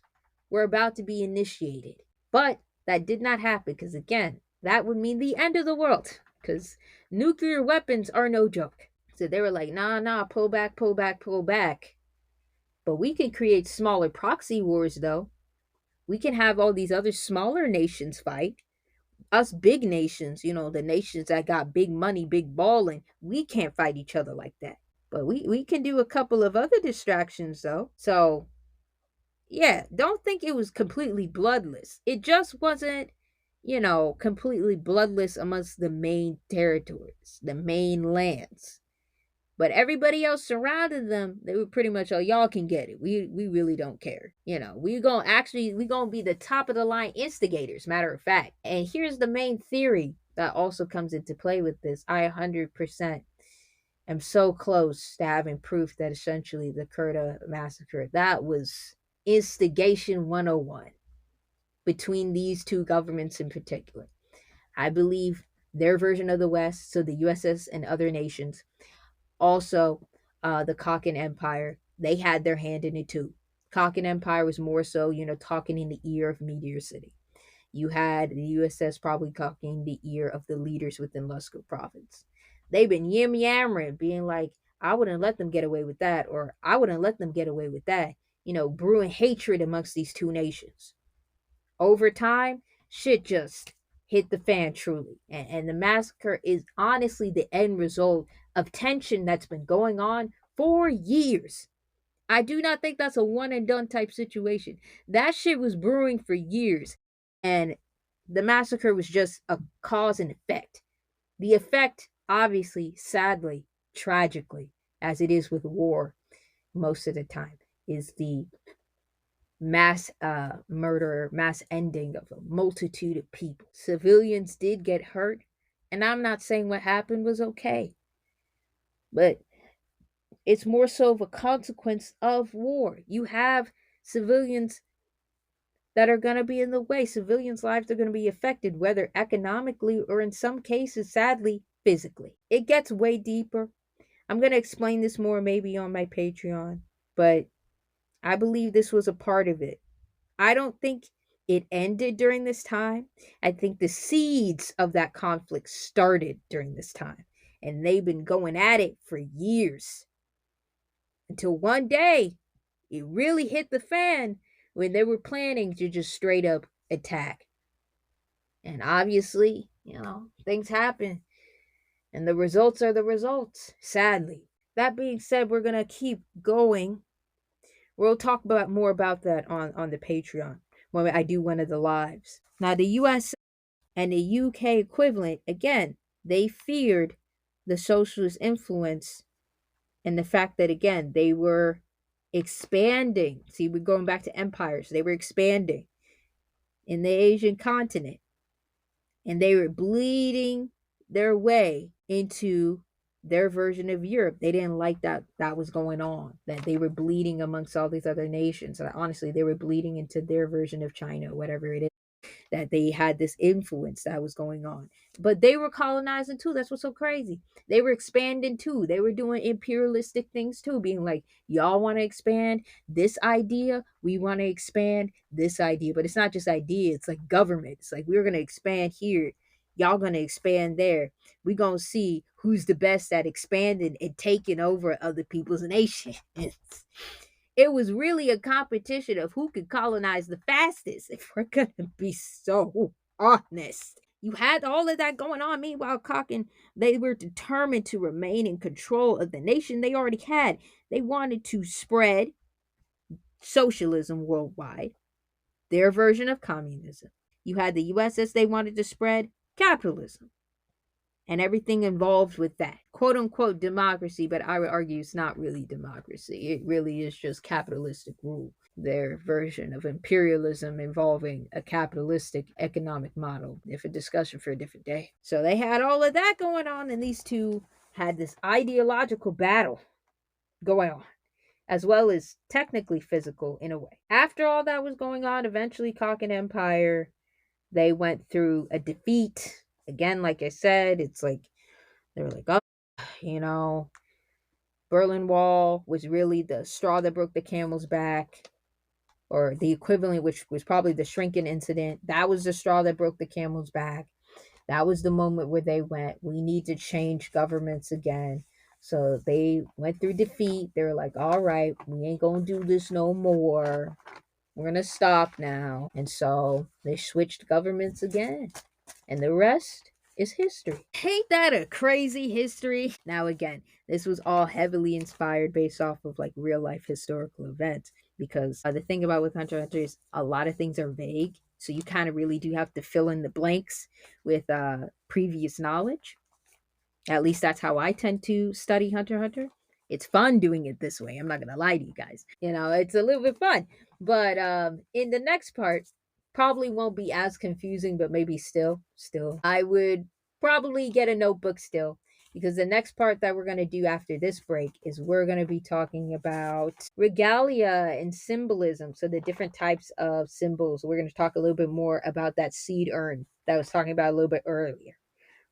were about to be initiated, but that did not happen because, again, that would mean the end of the world because nuclear weapons are no joke. So they were like, nah, nah, pull back, pull back, pull back. But we can create smaller proxy wars, though. We can have all these other smaller nations fight. Us big nations, the nations that got big money, big balling, we can't fight each other like that. But we can do a couple of other distractions, though. So, yeah, don't think it was completely bloodless. It just wasn't, completely bloodless amongst the main territories, the main lands. But everybody else surrounding them, they were pretty much, oh, y'all can get it. We really don't care. We gonna be the top of the line instigators, matter of fact. And here's the main theory that also comes into play with this. I 100% am so close to having proof that essentially the Kurda massacre, that was instigation 101 between these two governments in particular. I believe their version of the West, so the USS and other nations, also the Kakin Empire, they had their hand in it too. Kakin Empire was more so, talking in the ear of Meteor City. You had the USS probably talking the ear of the leaders within Lusko province. They've been yammering, being like, I wouldn't let them get away with that, or I wouldn't let them get away with that, brewing hatred amongst these two nations. Over time, shit just hit the fan truly. And the massacre is honestly the end result of tension that's been going on for years. I do not think that's a one and done type situation. That shit was brewing for years. And the massacre was just a cause and effect. The effect, obviously, sadly, tragically, as it is with war most of the time, is the mass murder, mass ending of a multitude of people. Civilians did get hurt, and I'm not saying what happened was okay, but it's more so of a consequence of war. You have civilians that are going to be in the way. Civilians' lives are going to be affected, whether economically or in some cases, sadly, physically. It gets way deeper. I'm going to explain this more maybe on my Patreon, but I believe this was a part of it. I don't think it ended during this time. I think the seeds of that conflict started during this time. And they've been going at it for years. Until one day, it really hit the fan when they were planning to just straight up attack. And obviously, things happen. And the results are the results, sadly. That being said, we're going to keep going. We'll talk about more about that on the Patreon when I do one of the lives. Now, the US and the UK equivalent, again, they feared the socialist influence and the fact that, again, they were expanding. See, we're going back to empires. They were expanding in the Asian continent, and they were bleeding their way into their version of Europe. They didn't like that was going on, that they were bleeding amongst all these other nations. And honestly, they were bleeding into their version of China, whatever it is, that they had this influence that was going on. But they were colonizing too. That's what's so crazy. They were expanding too. They were doing imperialistic things too, being like, y'all want to expand this idea, we want to expand this idea. But it's not just idea, it's like government. It's like, we're going to expand here, y'all going to expand there. We're going to see who's the best at expanding and taking over other people's nations. It was really a competition of who could colonize the fastest, if we're going to be so honest. You had all of that going on. Meanwhile, Kakin, they were determined to remain in control of the nation they already had. They wanted to spread socialism worldwide, their version of communism. You had the USS, they wanted to spread capitalism and everything involved with that. Quote unquote democracy, but I would argue it's not really democracy. It really is just capitalistic rule. Their version of imperialism involving a capitalistic economic model. If a discussion for a different day. So they had all of that going on, and these two had this ideological battle going on, as well as technically physical in a way. After all that was going on, eventually Kakin Empire, they went through a defeat. Again, like I said, it's like they were like, oh, you know, Berlin Wall was really the straw that broke the camel's back, or the equivalent, which was probably the shrinking incident. That was the straw that broke the camel's back. That was the moment where they went, we need to change governments again. So they went through defeat. They were like, all right, we ain't going to do this no more. We're going to stop now. And so they switched governments again. And the rest is history. Ain't that a crazy history? Now, again, this was all heavily inspired based off of like real life historical events. Because the thing about with Hunter x Hunter is a lot of things are vague. So you kind of really do have to fill in the blanks with previous knowledge. At least that's how I tend to study Hunter x Hunter. It's fun doing it this way. I'm not gonna lie to you guys. It's a little bit fun. But in the next part, probably won't be as confusing, but maybe still. I would probably get a notebook still. Because the next part that we're going to do after this break is we're going to be talking about regalia and symbolism. So, the different types of symbols. We're going to talk a little bit more about that seed urn that I was talking about a little bit earlier,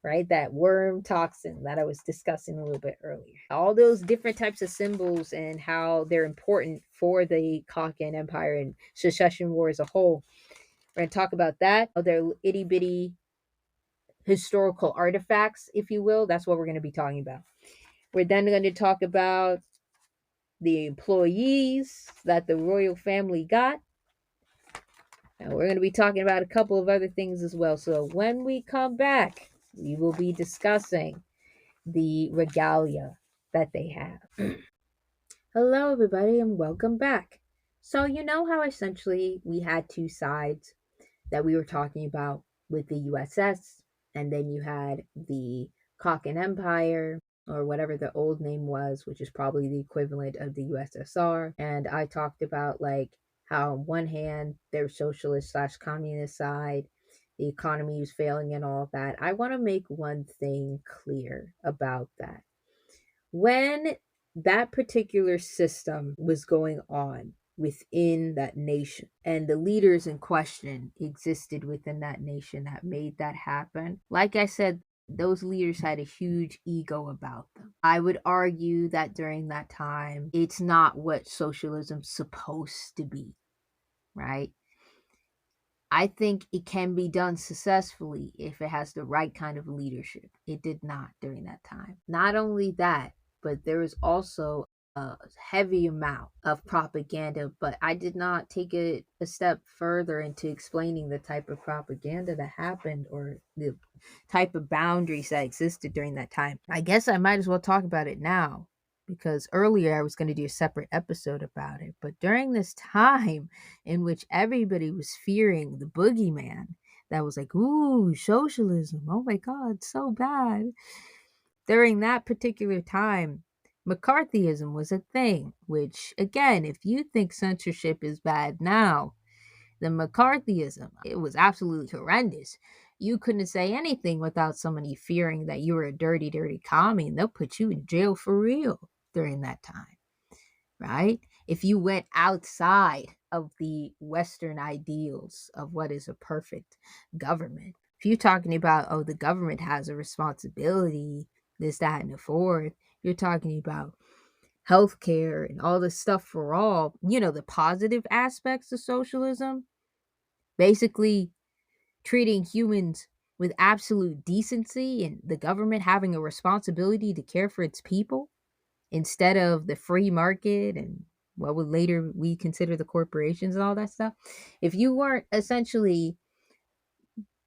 right? That worm toxin that I was discussing a little bit earlier. All those different types of symbols and how they're important for the Kakin Empire and Secession War as a whole. We're going to talk about that. Their itty bitty historical artifacts, if you will. That's what we're going to be talking about. We're then going to talk about the employees that the royal family got. And we're going to be talking about a couple of other things as well. So when we come back, we will be discussing the regalia that they have. Hello, everybody, and welcome back. So, you know how essentially we had two sides that we were talking about with the USS, and then you had the Kakin Empire, or whatever the old name was, which is probably the equivalent of the USSR. And I talked about like how on one hand their socialist slash communist side, the economy was failing and all that. I want to make one thing clear about that. When that particular system was going on within that nation and the leaders in question existed within that nation that made that happen, like I said, those leaders had a huge ego about them. I would argue that during that time, it's not what socialism's supposed to be, right? I think it can be done successfully if it has the right kind of leadership. It did not during that time. Not only that, but there is also a heavy amount of propaganda, but I did not take it a step further into explaining the type of propaganda that happened or the type of boundaries that existed during that time. I guess I might as well talk about it now because earlier I was going to do a separate episode about it. But during this time in which everybody was fearing the boogeyman, that was like, ooh, socialism. Oh my God, so bad. During that particular time, McCarthyism was a thing, which, again, if you think censorship is bad now, the McCarthyism, it was absolutely horrendous. You couldn't say anything without somebody fearing that you were a dirty, dirty commie, and they'll put you in jail for real during that time, right? If you went outside of the Western ideals of what is a perfect government. If you're talking about, oh, the government has a responsibility, this, that, and the fourth, you're talking about healthcare and all this stuff for all, the positive aspects of socialism, basically treating humans with absolute decency and the government having a responsibility to care for its people instead of the free market and what would later we consider the corporations and all that stuff, if you weren't essentially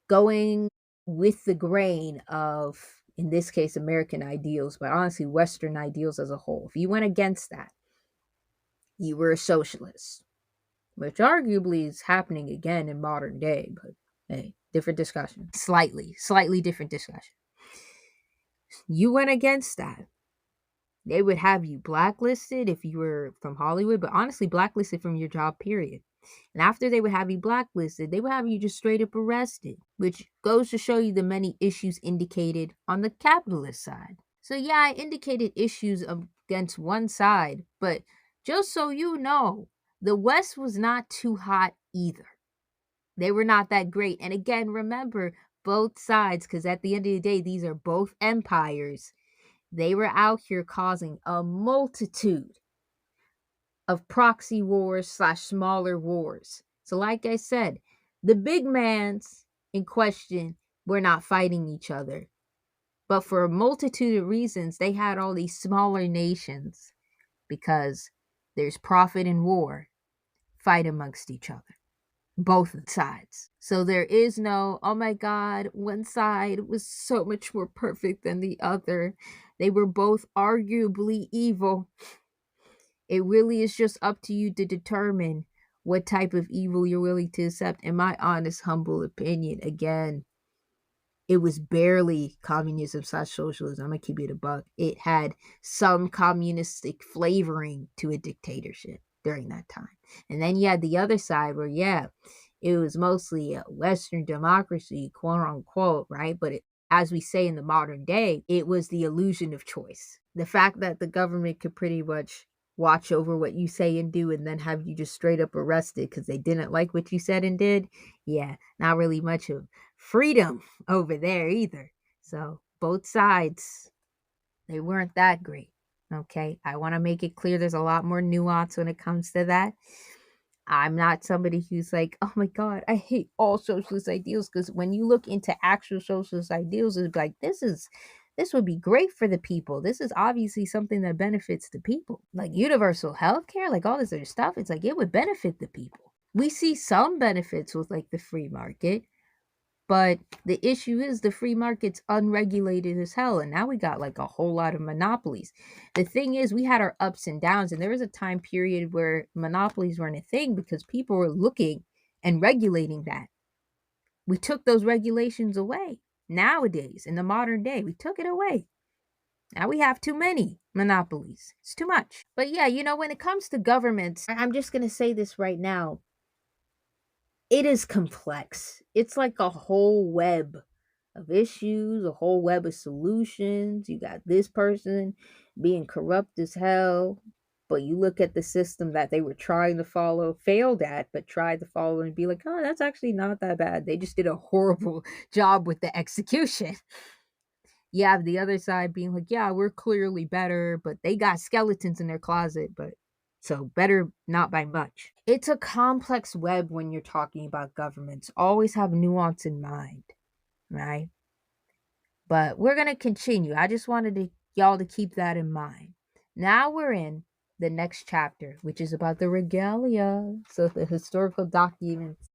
going with the grain of, in this case, American ideals, but honestly, Western ideals as a whole, if you went against that, you were a socialist, which arguably is happening again in modern day, but hey, different discussion. Slightly different discussion. You went against that. They would have you blacklisted if you were from Hollywood, but honestly, blacklisted from your job, period. And after they would have you blacklisted, they would have you just straight up arrested, which goes to show you the many issues indicated on the capitalist side. So, yeah, I indicated issues against one side, but just so you know, the West was not too hot either. They were not that great. And again, remember both sides, because at the end of the day, these are both empires. They were out here causing a multitude of proxy wars slash smaller wars. So, like I said, the big mans in question were not fighting each other. But for a multitude of reasons, they had all these smaller nations because there's profit in war, fight amongst each other, both sides. So there is no, oh my God, one side was so much more perfect than the other. They were both arguably evil. It really is just up to you to determine what type of evil you're willing to accept. In my honest, humble opinion, again, it was barely communism slash socialism. I'm gonna keep it a buck. It had some communistic flavoring to a dictatorship during that time. And then you had the other side where, yeah, it was mostly a Western democracy, quote unquote, right? But as we say in the modern day, it was the illusion of choice. The fact that the government could pretty much watch over what you say and do and then have you just straight up arrested because they didn't like what you said and did. Yeah, not really much of freedom over there either. So both sides, they weren't that great. Okay. I want to make it clear there's a lot more nuance when it comes to that. I'm not somebody who's like, oh my God, I hate all socialist ideals. Because when you look into actual socialist ideals, it's like, this would be great for the people. This is obviously something that benefits the people. Like universal health care, like all this other stuff. It's like it would benefit the people. We see some benefits with like the free market, but the issue is the free market's unregulated as hell. And now we got like a whole lot of monopolies. The thing is, we had our ups and downs. And there was a time period where monopolies weren't a thing because people were looking and regulating that. We took those regulations away. Nowadays, in the modern day, we took it away. Now we have too many monopolies. It's too much. But yeah, when it comes to governments, I'm just going to say this right now. It is complex. It's like a whole web of issues, a whole web of solutions. You got this person being corrupt as hell, but you look at the system that they were trying to follow, failed at, but tried to follow and be like, oh, that's actually not that bad. They just did a horrible job with the execution. You have the other side being like, yeah, we're clearly better, but they got skeletons in their closet, but so better not by much. It's a complex web when you're talking about governments. Always have nuance in mind, right? But we're going to continue. I just wanted y'all to keep that in mind. Now we're in the next chapter, which is about the regalia. So the historical documents,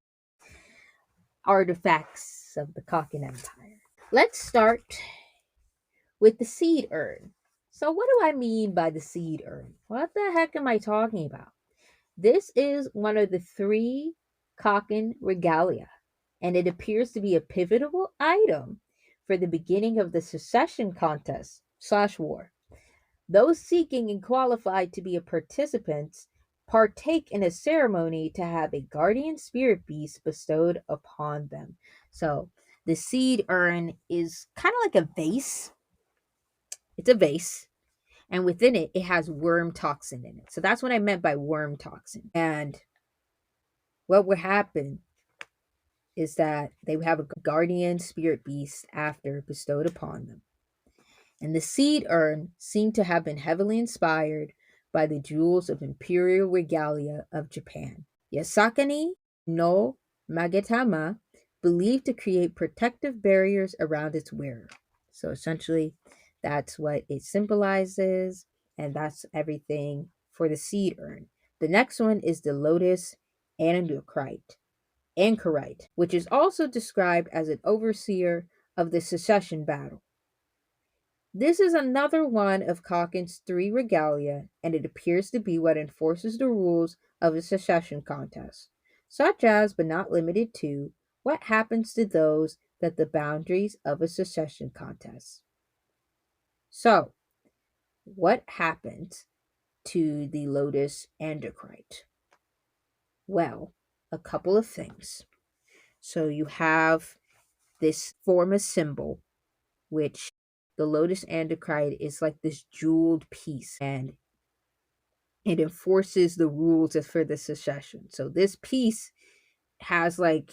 artifacts of the Kakin Empire. Let's start with the seed urn. So what do I mean by the seed urn? What the heck am I talking about? This is one of the three Kakin regalia, and it appears to be a pivotal item for the beginning of the secession contest slash war. Those seeking and qualified to be a participant partake in a ceremony to have a guardian spirit beast bestowed upon them. So the seed urn is kind of like a vase. It's a vase, and within it, it has worm toxin in it. So that's what I meant by worm toxin. And what would happen is that they would have a guardian spirit beast after bestowed upon them. And the seed urn seemed to have been heavily inspired by the jewels of imperial regalia of Japan. Yasakani no Magetama believed to create protective barriers around its wearer. So essentially, that's what it symbolizes, and that's everything for the seed urn. The next one is the Lotus Anchorite, which is also described as an overseer of the secession battle. This is another one of Kakin's three regalia, and it appears to be what enforces the rules of a secession contest, such as, but not limited to, what happens to those that the boundaries of a secession contest. So, what happened to the Lotus Anchorite? Well, a couple of things. So you have this form of symbol, which the Lotus Anchorite is like this jeweled piece, and it enforces the rules for the secession. So this piece has like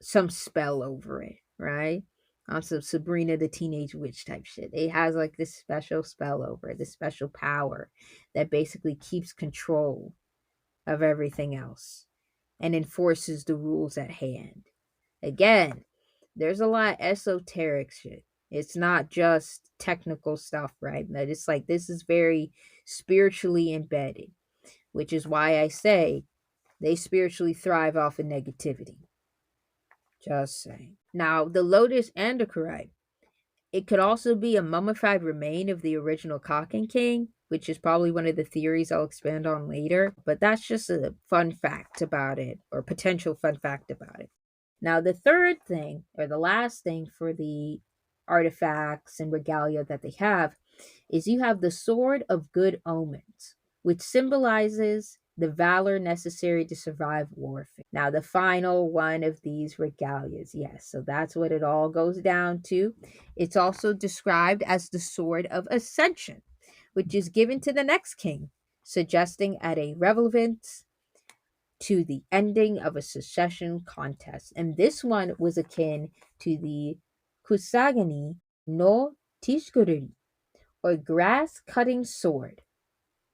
some spell over it, right? On some Sabrina the Teenage Witch type shit. It has like this special spell over it, this special power that basically keeps control of everything else and enforces the rules at hand. Again, there's a lot of esoteric shit. It's not just technical stuff, right? But it's like this is very spiritually embedded, which is why I say they spiritually thrive off of negativity. Just saying. Now, the Lotus Anchorite, it could also be a mummified remain of the original Kakin King, which is probably one of the theories I'll expand on later, but that's just a fun fact about it, or potential fun fact about it. Now, the third thing, or the last thing for the artifacts and regalia that they have, is you have the Sword of Good Omens, which symbolizes the valor necessary to survive warfare. Now, the final one of these regalias, yes, so that's what it all goes down to. It's also described as the Sword of Ascension, which is given to the next king, suggesting at a relevance to the ending of a secession contest. And this one was akin to the Kusagani no Tishkururi, or grass cutting sword.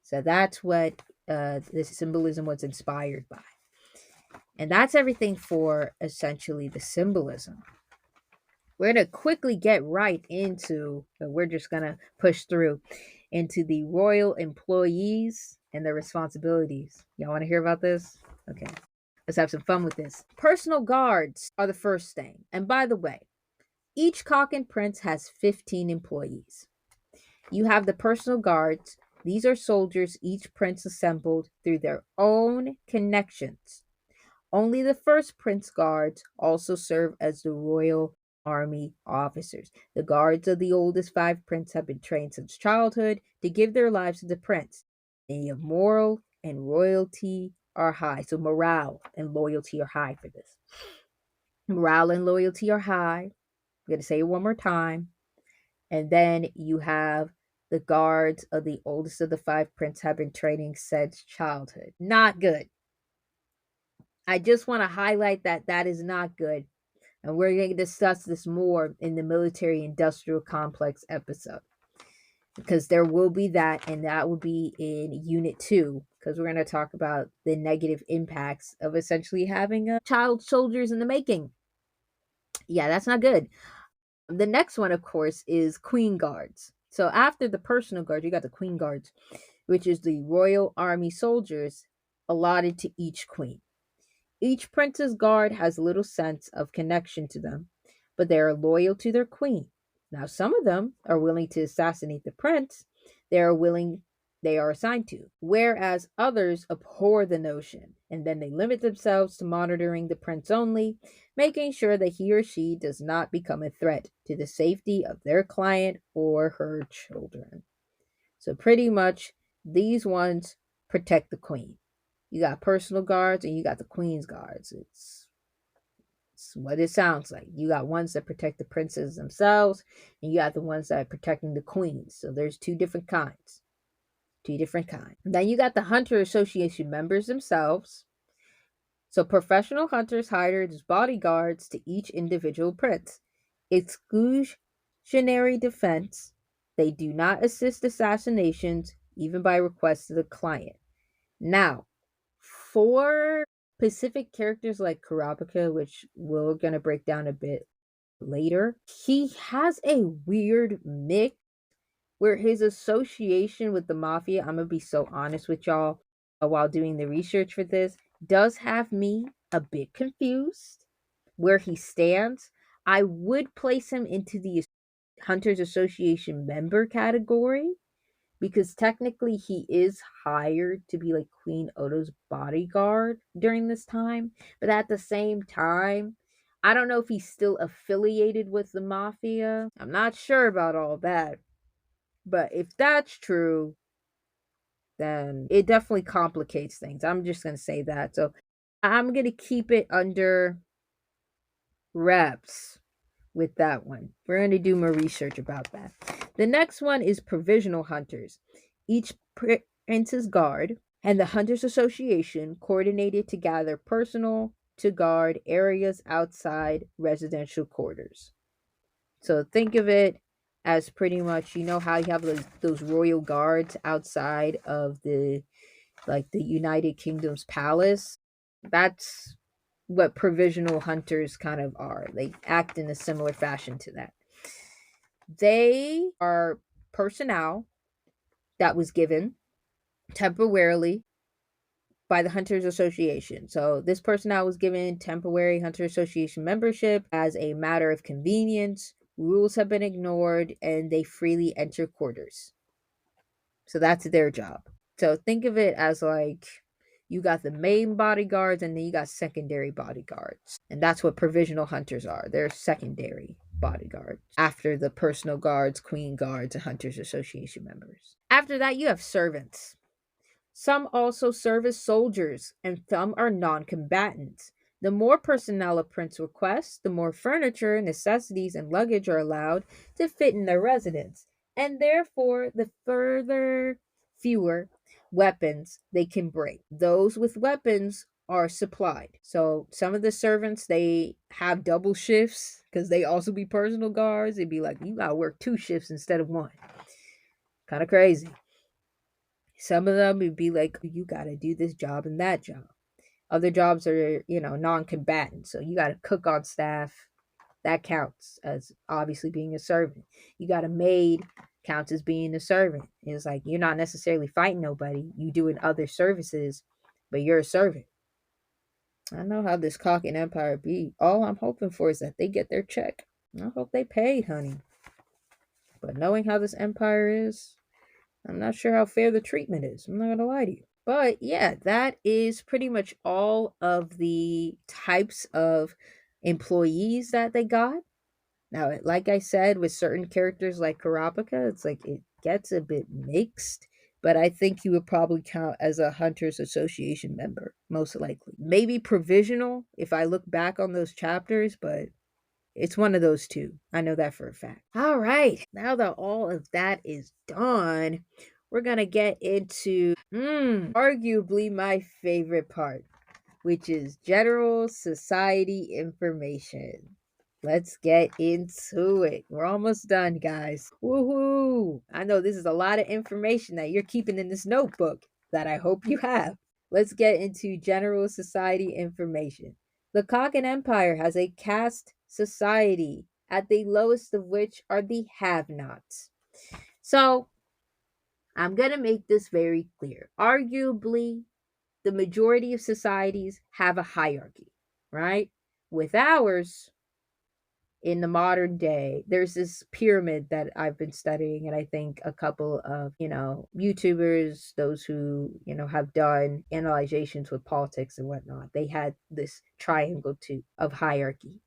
So that's what this symbolism was inspired by. And that's everything for essentially the symbolism. We're going to quickly get right into, we're just going to push through into the royal employees and their responsibilities. Y'all want to hear about this? Okay. Let's have some fun with this. Personal guards are the first thing. And by the way, each Kakin prince has 15 employees. You have the personal guards. These are soldiers each prince assembled through their own connections. Only the first prince guards also serve as the royal army officers. The guards of the oldest 5 princes have been trained since childhood to give their lives to the prince. And moral and royalty are high. So morale and loyalty are high for this. Morale and loyalty are high. I'm going to say it one more time. And then you have the guards of the oldest of the 5 princes have been training since childhood. Not good. I just want to highlight that that is not good. And we're going to discuss this more in the military industrial complex episode. Because there will be that, and that will be in Unit 2. Because we're going to talk about the negative impacts of essentially having child soldiers in the making. Yeah, that's not good. The next one, of course, is Queen Guards. So after the personal guards, you got the Queen Guards, which is the Royal Army soldiers allotted to each queen. Each prince's guard has little sense of connection to them, but they are loyal to their queen. Now, some of them are willing to assassinate the prince they are assigned to, whereas others abhor the notion, and then they limit themselves to monitoring the prince only, making sure that he or she does not become a threat to the safety of their client or her children. So pretty much these ones protect the queen. You got personal guards and you got the queen's guards. It's what it sounds like. You got ones that protect the princes themselves, and you got the ones that are protecting the queens. So there's two different kinds. Then you got the Hunter Association members themselves. So professional hunters hired as bodyguards to each individual prince. Exclusionary defense. They do not assist assassinations, even by request of the client. Now, for specific characters like Kurapika, which we're going to break down a bit later, he has a weird mix where his association with the mafia, I'm going to be so honest with y'all, while doing the research for this does have me a bit confused where he stands. I would place him into the Hunters Association member category because technically he is hired to be like Queen Odo's bodyguard during this time. But at the same time, I don't know if he's still affiliated with the mafia. I'm not sure about all that. But if that's true, then it definitely complicates things. I'm just going to say that. So I'm going to keep it under wraps with that one. We're going to do more research about that. The next one is provisional hunters. Each prince's guard and the Hunters Association coordinated to gather personal to guard areas outside residential quarters. So think of it as pretty much, you know how you have those royal guards outside of the like the United Kingdom's palace. That's what provisional hunters kind of are. They act in a similar fashion to that. They are personnel that was given temporarily by the Hunters Association. So this personnel was given temporary Hunter Association membership as a matter of convenience. Rules have been ignored and they freely enter quarters. So that's their job. So think of it as like you got the main bodyguards and then you got secondary bodyguards. And that's what provisional hunters are. They're secondary bodyguards after the personal guards, queen guards, and hunters association members. After that, you have servants. Some also serve as soldiers, and some are non combatants. The more personnel a prince requests, the more furniture, necessities, and luggage are allowed to fit in their residence, and therefore the further fewer weapons they can bring. Those with weapons are supplied. So some of the servants they have double shifts because they also be personal guards. They'd be like, you gotta work two shifts instead of one. Kind of crazy. Some of them would be like, you got to do this job and that job. Other jobs are, non combatant. So you got to cook on staff. That counts as obviously being a servant. You got a maid, counts as being a servant. It's like you're not necessarily fighting nobody. You doing other services, but you're a servant. I know how this Kakin Empire be. All I'm hoping for is that they get their check. I hope they paid, honey. But knowing how this empire is, I'm not sure how fair the treatment is. I'm not going to lie to you. But yeah, that is pretty much all of the types of employees that they got. Now, like I said, with certain characters like Karapika, it's like it gets a bit mixed. But I think you would probably count as a Hunters Association member, most likely. Maybe provisional if I look back on those chapters, but it's one of those two. I know that for a fact. All right. Now that all of that is done, we're going to get into arguably my favorite part, which is general society information. Let's get into it. We're almost done, guys. Woohoo! I know this is a lot of information that you're keeping in this notebook that I hope you have. Let's get into general society information. The Kakin Empire has a caste society, at the lowest of which are the have nots. So, I'm going to make this very clear. Arguably, the majority of societies have a hierarchy, right? With ours, in the modern day, there's this pyramid that I've been studying, and I think a couple of, YouTubers, those who, have done analyzations with politics and whatnot, they had this triangle too of hierarchy.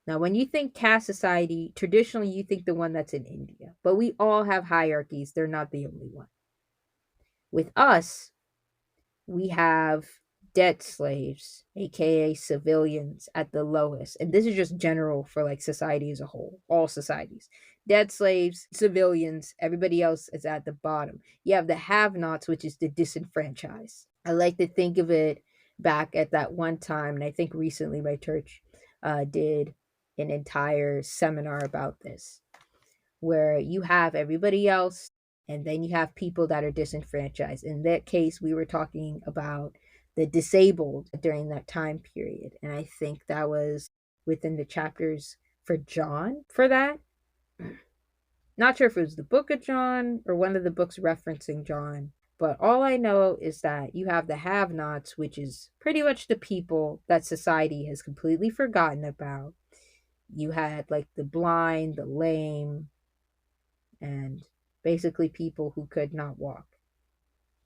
Now, when you think caste society, traditionally you think the one that's in India, but we all have hierarchies. They're not the only one. With us, we have debt slaves, aka civilians, at the lowest. And this is just general for like society as a whole, all societies. Debt slaves, civilians, everybody else is at the bottom. You have the have nots, which is the disenfranchised. I like to think of it back at that one time, and I think recently my church did an entire seminar about this, where you have everybody else and then you have people that are disenfranchised. In that case, we were talking about the disabled during that time period. And I think that was within the chapters for John for that. Not sure if it was the book of John or one of the books referencing John, But all I know is that you have the have nots, which is pretty much the people that society has completely forgotten about. You had like the blind, the lame, and basically people who could not walk.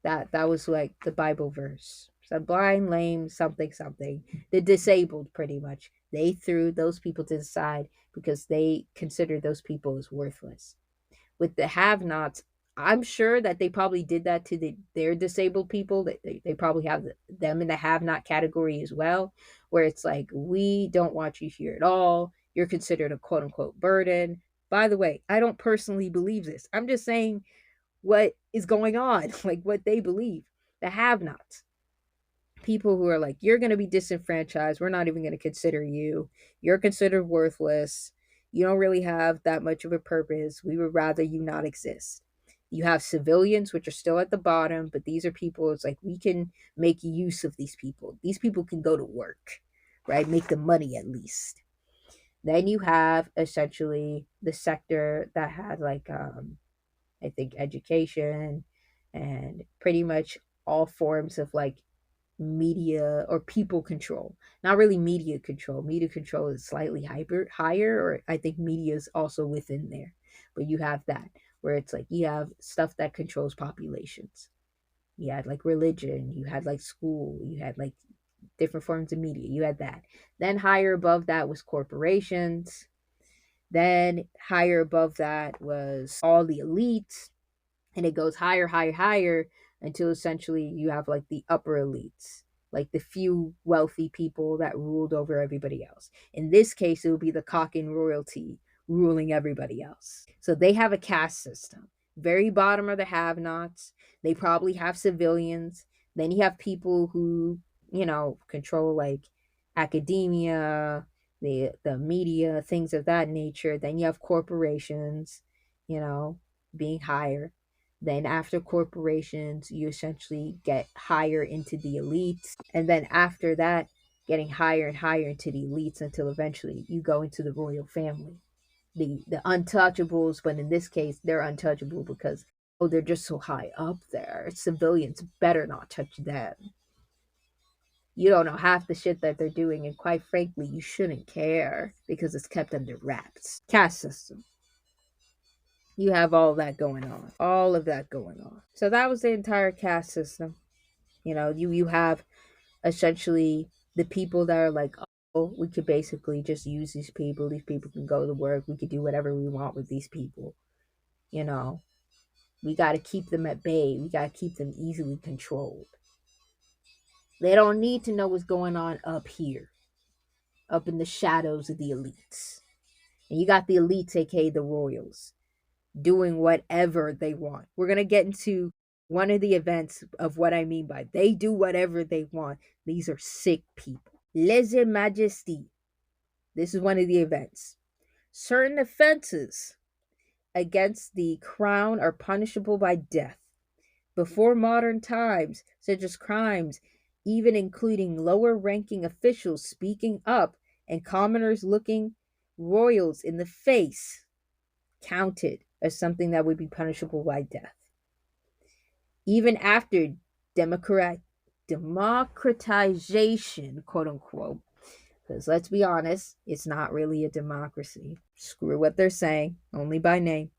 That was like the Bible verse. So blind, lame, something, something. The disabled, pretty much. They threw those people to the side because they considered those people as worthless. With the have-nots, I'm sure that they probably did that to their disabled people. They probably have them in the have-not category as well, where it's like, we don't want you here at all. You're considered a quote unquote burden. By the way, I don't personally believe this. I'm just saying what is going on, like what they believe. The have nots, people who are like, you're going to be disenfranchised. We're not even going to consider you. You're considered worthless. You don't really have that much of a purpose. We would rather you not exist. You have civilians, which are still at the bottom, but these are people, it's like we can make use of these people. These people can go to work, right? Make the money at least. Then you have essentially the sector that had like I think education and pretty much all forms of like media or people control. Not really media control. Media control is slightly higher, or I think media is also within there. But you have that where it's like you have stuff that controls populations. You had like religion, you had like school, you had like different forms of media. You had that. Then higher above that was corporations. Then higher above that was all the elites, and it goes higher, higher, higher until essentially you have like the upper elites, like the few wealthy people that ruled over everybody else. In this case, it would be the Kakin royalty ruling everybody else. So they have a caste system. Very bottom are the have nots. They probably have civilians. Then you have people who, control like academia, the media, things of that nature. Then you have corporations, you know, being higher. Then after corporations, you essentially get higher into the elites. And then after that, getting higher and higher into the elites until eventually you go into the royal family. The untouchables, but in this case, they're untouchable because, oh, they're just so high up there. Civilians better not touch them. You don't know half the shit that they're doing, and quite frankly, you shouldn't care because it's kept under wraps. Caste system. You have all that going on. All of that going on. So that was the entire caste system. You have essentially the people that are like, oh, we could basically just use these people. These people can go to work. We could do whatever we want with these people. You know, we got to keep them at bay. We got to keep them easily controlled. They don't need to know what's going on up here, up in the shadows of the elites. And you got the elites, aka the royals, doing whatever they want. We're going to get into one of the events of what I mean by they do whatever they want. These are sick people. Lese majesty. This is one of the events. Certain offenses against the crown are punishable by death. Before modern times, such as crimes, even including lower ranking officials speaking up and commoners looking royals in the face, counted as something that would be punishable by death. Even after democratization, quote unquote, because let's be honest, it's not really a democracy. Screw what they're saying, only by name.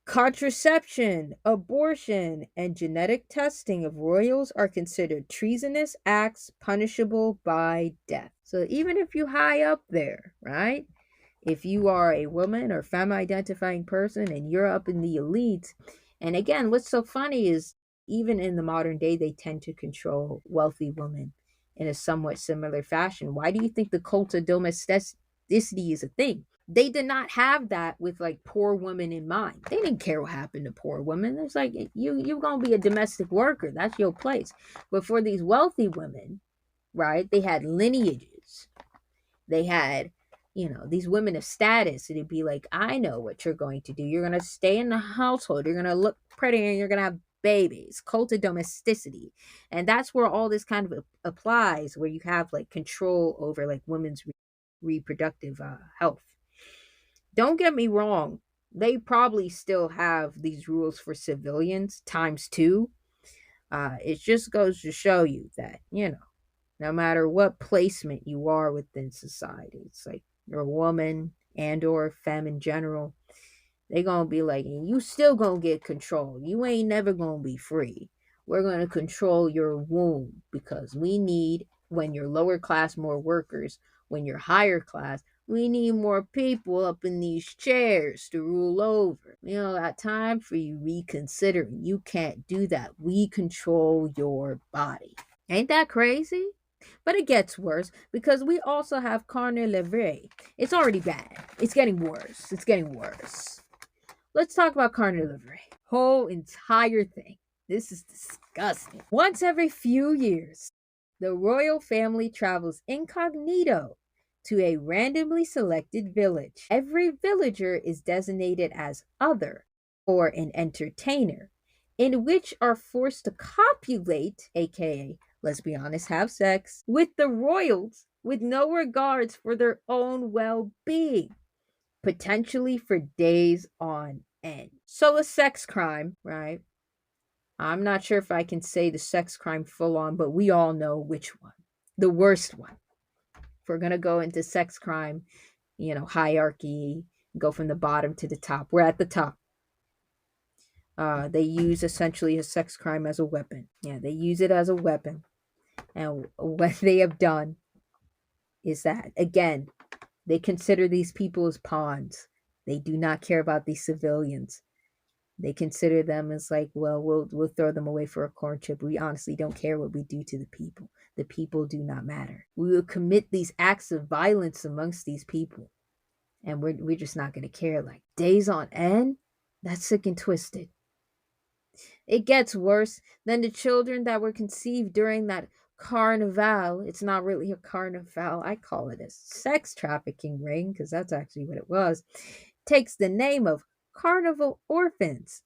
Contraception, abortion, and genetic testing of royals are considered treasonous acts punishable by death. So even if you high up there, right? If you are a woman or femme identifying person and you're up in the elite, and again, what's so funny is even in the modern day, they tend to control wealthy women in a somewhat similar fashion. Why do you think the cult of domesticity is a thing? They did not have that with like poor women in mind. They didn't care what happened to poor women. It's like you're gonna be a domestic worker. That's your place. But for these wealthy women, right? They had lineages. They had, these women of status. It'd be like, I know what you're going to do. You're gonna stay in the household. You're gonna look pretty, and you're gonna have babies. Cult of domesticity, and that's where all this kind of applies. Where you have like control over like women's reproductive health. Don't get me wrong. They probably still have these rules for civilians times two. It just goes to show you that, no matter what placement you are within society, it's like you're a woman and or femme in general, they gonna be like, you still gonna get control. You ain't never gonna be free. We're gonna control your womb because we need, when you're lower class, more workers. When you're higher class, we need more people up in these chairs to rule over. That time for you reconsidering. You can't do that. We control your body. Ain't that crazy? But it gets worse because we also have carne livre. It's already bad. It's getting worse. It's getting worse. Let's talk about carne livre. Whole entire thing. This is disgusting. Once every few years, the royal family travels incognito to a randomly selected village. Every villager is designated as other or an entertainer, in which are forced to copulate, aka, let's be honest, have sex, with the royals with no regards for their own well being, potentially for days on end. So, a sex crime, right? I'm not sure if I can say the sex crime full on, but we all know which one. The worst one. If we're going to go into sex crime, hierarchy, go from the bottom to the top. We're at the top. They use essentially a sex crime as a weapon. Yeah, they use it as a weapon. And what they have done is that, again, they consider these people as pawns. They do not care about these civilians. They consider them as like, well, we'll throw them away for a corn chip. We honestly don't care what we do to the people. The people do not matter. We will commit these acts of violence amongst these people, and we're just not gonna care. Like days on end, that's sick and twisted. It gets worse than the children that were conceived during that carnival. It's not really a carnival. I call it a sex trafficking ring because that's actually what it was. Takes the name of carnival orphans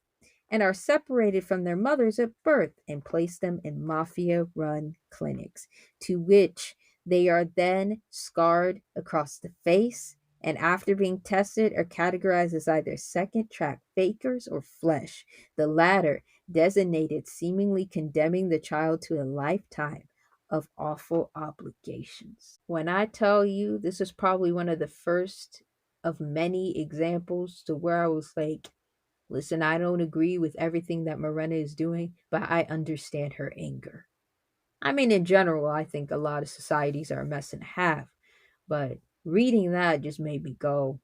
and are separated from their mothers at birth and place them in mafia run clinics, to which they are then scarred across the face and, after being tested, are categorized as either second track fakers or flesh, the latter designated seemingly condemning the child to a lifetime of awful obligations. When I tell you this is probably one of the first of many examples to where I was like, listen, I don't agree with everything that Morena is doing, but I understand her anger. I mean, in general, I think a lot of societies are a mess and a half, but reading that just made me go,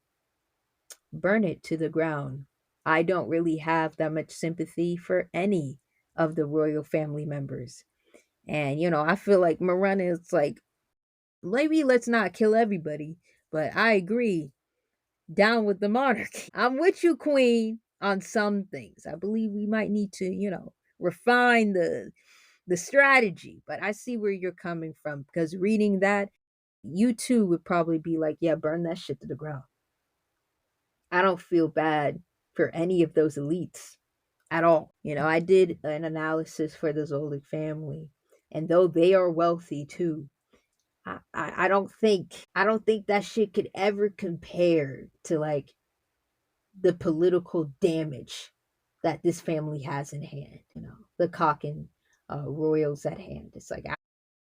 burn it to the ground. I don't really have that much sympathy for any of the royal family members. And, I feel like Morena is like, maybe let's not kill everybody, but I agree. Down with the monarchy. I'm with you, Queen, on some things. I believe we might need to, refine the strategy. But I see where you're coming from because reading that, you too would probably be like, yeah, burn that shit to the ground. I don't feel bad for any of those elites at all. I did an analysis for the Zolik family, and though they are wealthy too, I don't think that shit could ever compare to like the political damage that this family has in hand. The Kakin royals at hand. It's like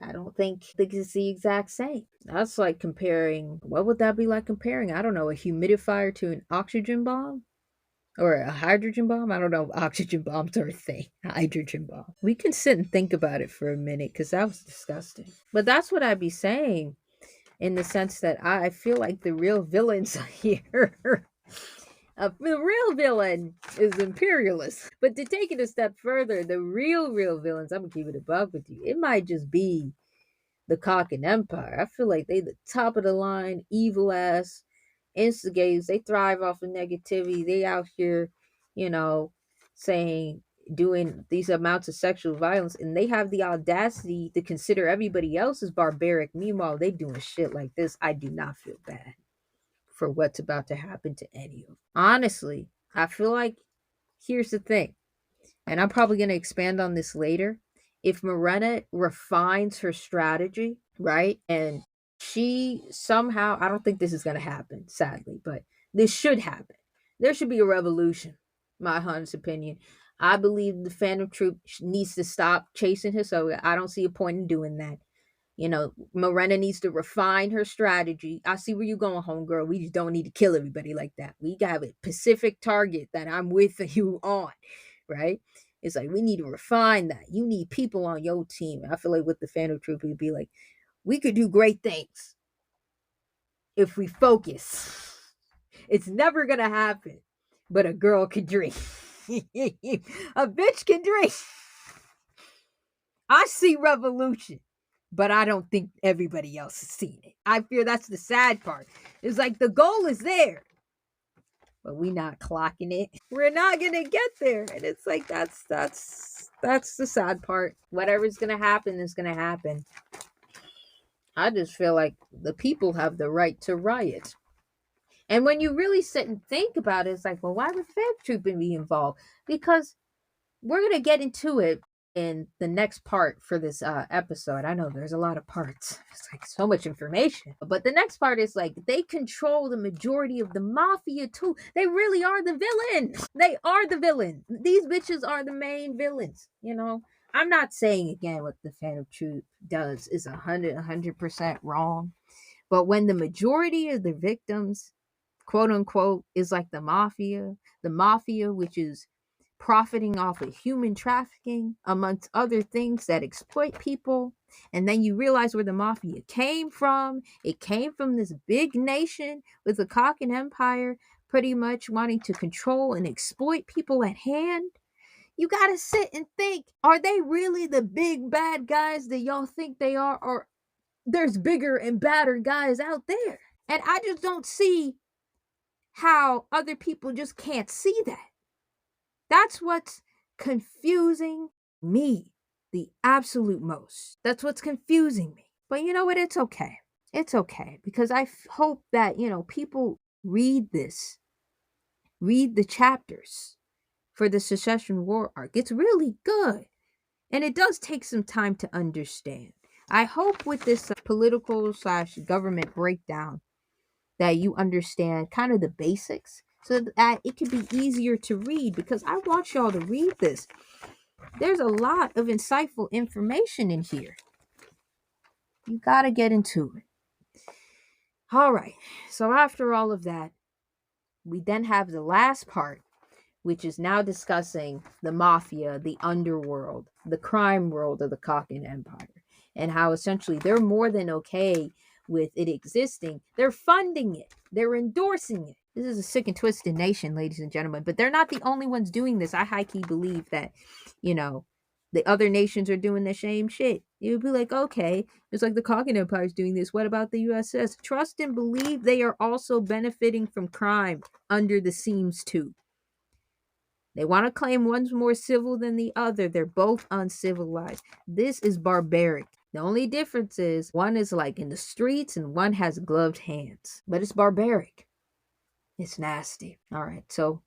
I don't think it's the exact same. That's like comparing. What would that be like comparing? I don't know, a humidifier to an oxygen bomb or a hydrogen bomb. I don't know if oxygen bombs are a thing. Hydrogen bomb. We can sit and think about it for a minute because that was disgusting. But that's what I'd be saying in the sense that I feel like the real villains here. The real villain is imperialist. But to take it a step further, the real villains, I'm gonna keep it above with you. It might just be the Kakin Empire. I feel like they the top of the line, evil ass instigators. They thrive off of negativity. They out here, you know, saying doing these amounts of sexual violence, and they have the audacity to consider everybody else as barbaric. Meanwhile, they doing shit like this. I do not feel bad for what's about to happen to any of them. Honestly, I feel like here's the thing, and I'm probably going to expand on this later. If Morena refines her strategy, right, and she somehow, I don't think this is going to happen, sadly, but this should happen. There should be a revolution, my honest opinion. I believe the Phantom Troop needs to stop chasing Hisoka. I don't see a point in doing that. You know, Morena needs to refine her strategy. I see where you're going, homegirl. We just don't need to kill everybody like that. We got a specific target that I'm with you on, right? It's like we need to refine that. You need people on your team. I feel like with the Phantom Troop, would be like, we could do great things if we focus. It's never gonna happen, but a girl can dream. A bitch can dream. I see revolution, but I don't think everybody else has seen it. I fear that's the sad part. It's like the goal is there, but we not clocking it. We're not gonna get there, and it's like that's the sad part. Whatever's gonna happen is gonna happen. I just feel like the people have the right to riot. And when you really sit and think about it, it's like, well, why would Fed Trooping be involved? Because we're going to get into it in the next part for this episode. I know there's a lot of parts. It's like so much information. But the next part is like they control the majority of the mafia too. They really are the villain. They are the villain. These bitches are the main villains, you know. I'm not saying again what the Phantom Troop does is 100% wrong. But when the majority of the victims, quote unquote, is like the mafia, which is profiting off of human trafficking, amongst other things that exploit people. And then you realize where the mafia came from. It came from this big nation with the Kakin Empire, pretty much wanting to control and exploit people at hand. You got to sit and think, are they really the big bad guys that y'all think they are? Or there's bigger and badder guys out there? And I just don't see how other people just can't see that. That's what's confusing me the absolute most. That's what's confusing me. But you know what? It's okay. It's okay because I hope that, you know, people read this, read the chapters for the Secession War arc. It's really good. And it does take some time to understand. I hope with this political slash government breakdown that you understand kind of the basics so that it can be easier to read because I want y'all to read this. There's a lot of insightful information in here. You got to get into it. All right. So after all of that, we then have the last part, which is now discussing the mafia, the underworld, the crime world of the Kakin Empire, and how essentially they're more than okay with it existing. They're funding it, they're endorsing it. This is a sick and twisted nation, ladies and gentlemen, but they're not the only ones doing this. I high key believe that, you know, the other nations are doing the same shit. You would be like, okay, it's like the Kakin Empire is doing this. What about the USS? Trust and believe they are also benefiting from crime under the seams too. They want to claim one's more civil than the other. They're both uncivilized. This is barbaric. The only difference is one is like in the streets and one has gloved hands. But it's barbaric. It's nasty. All right. So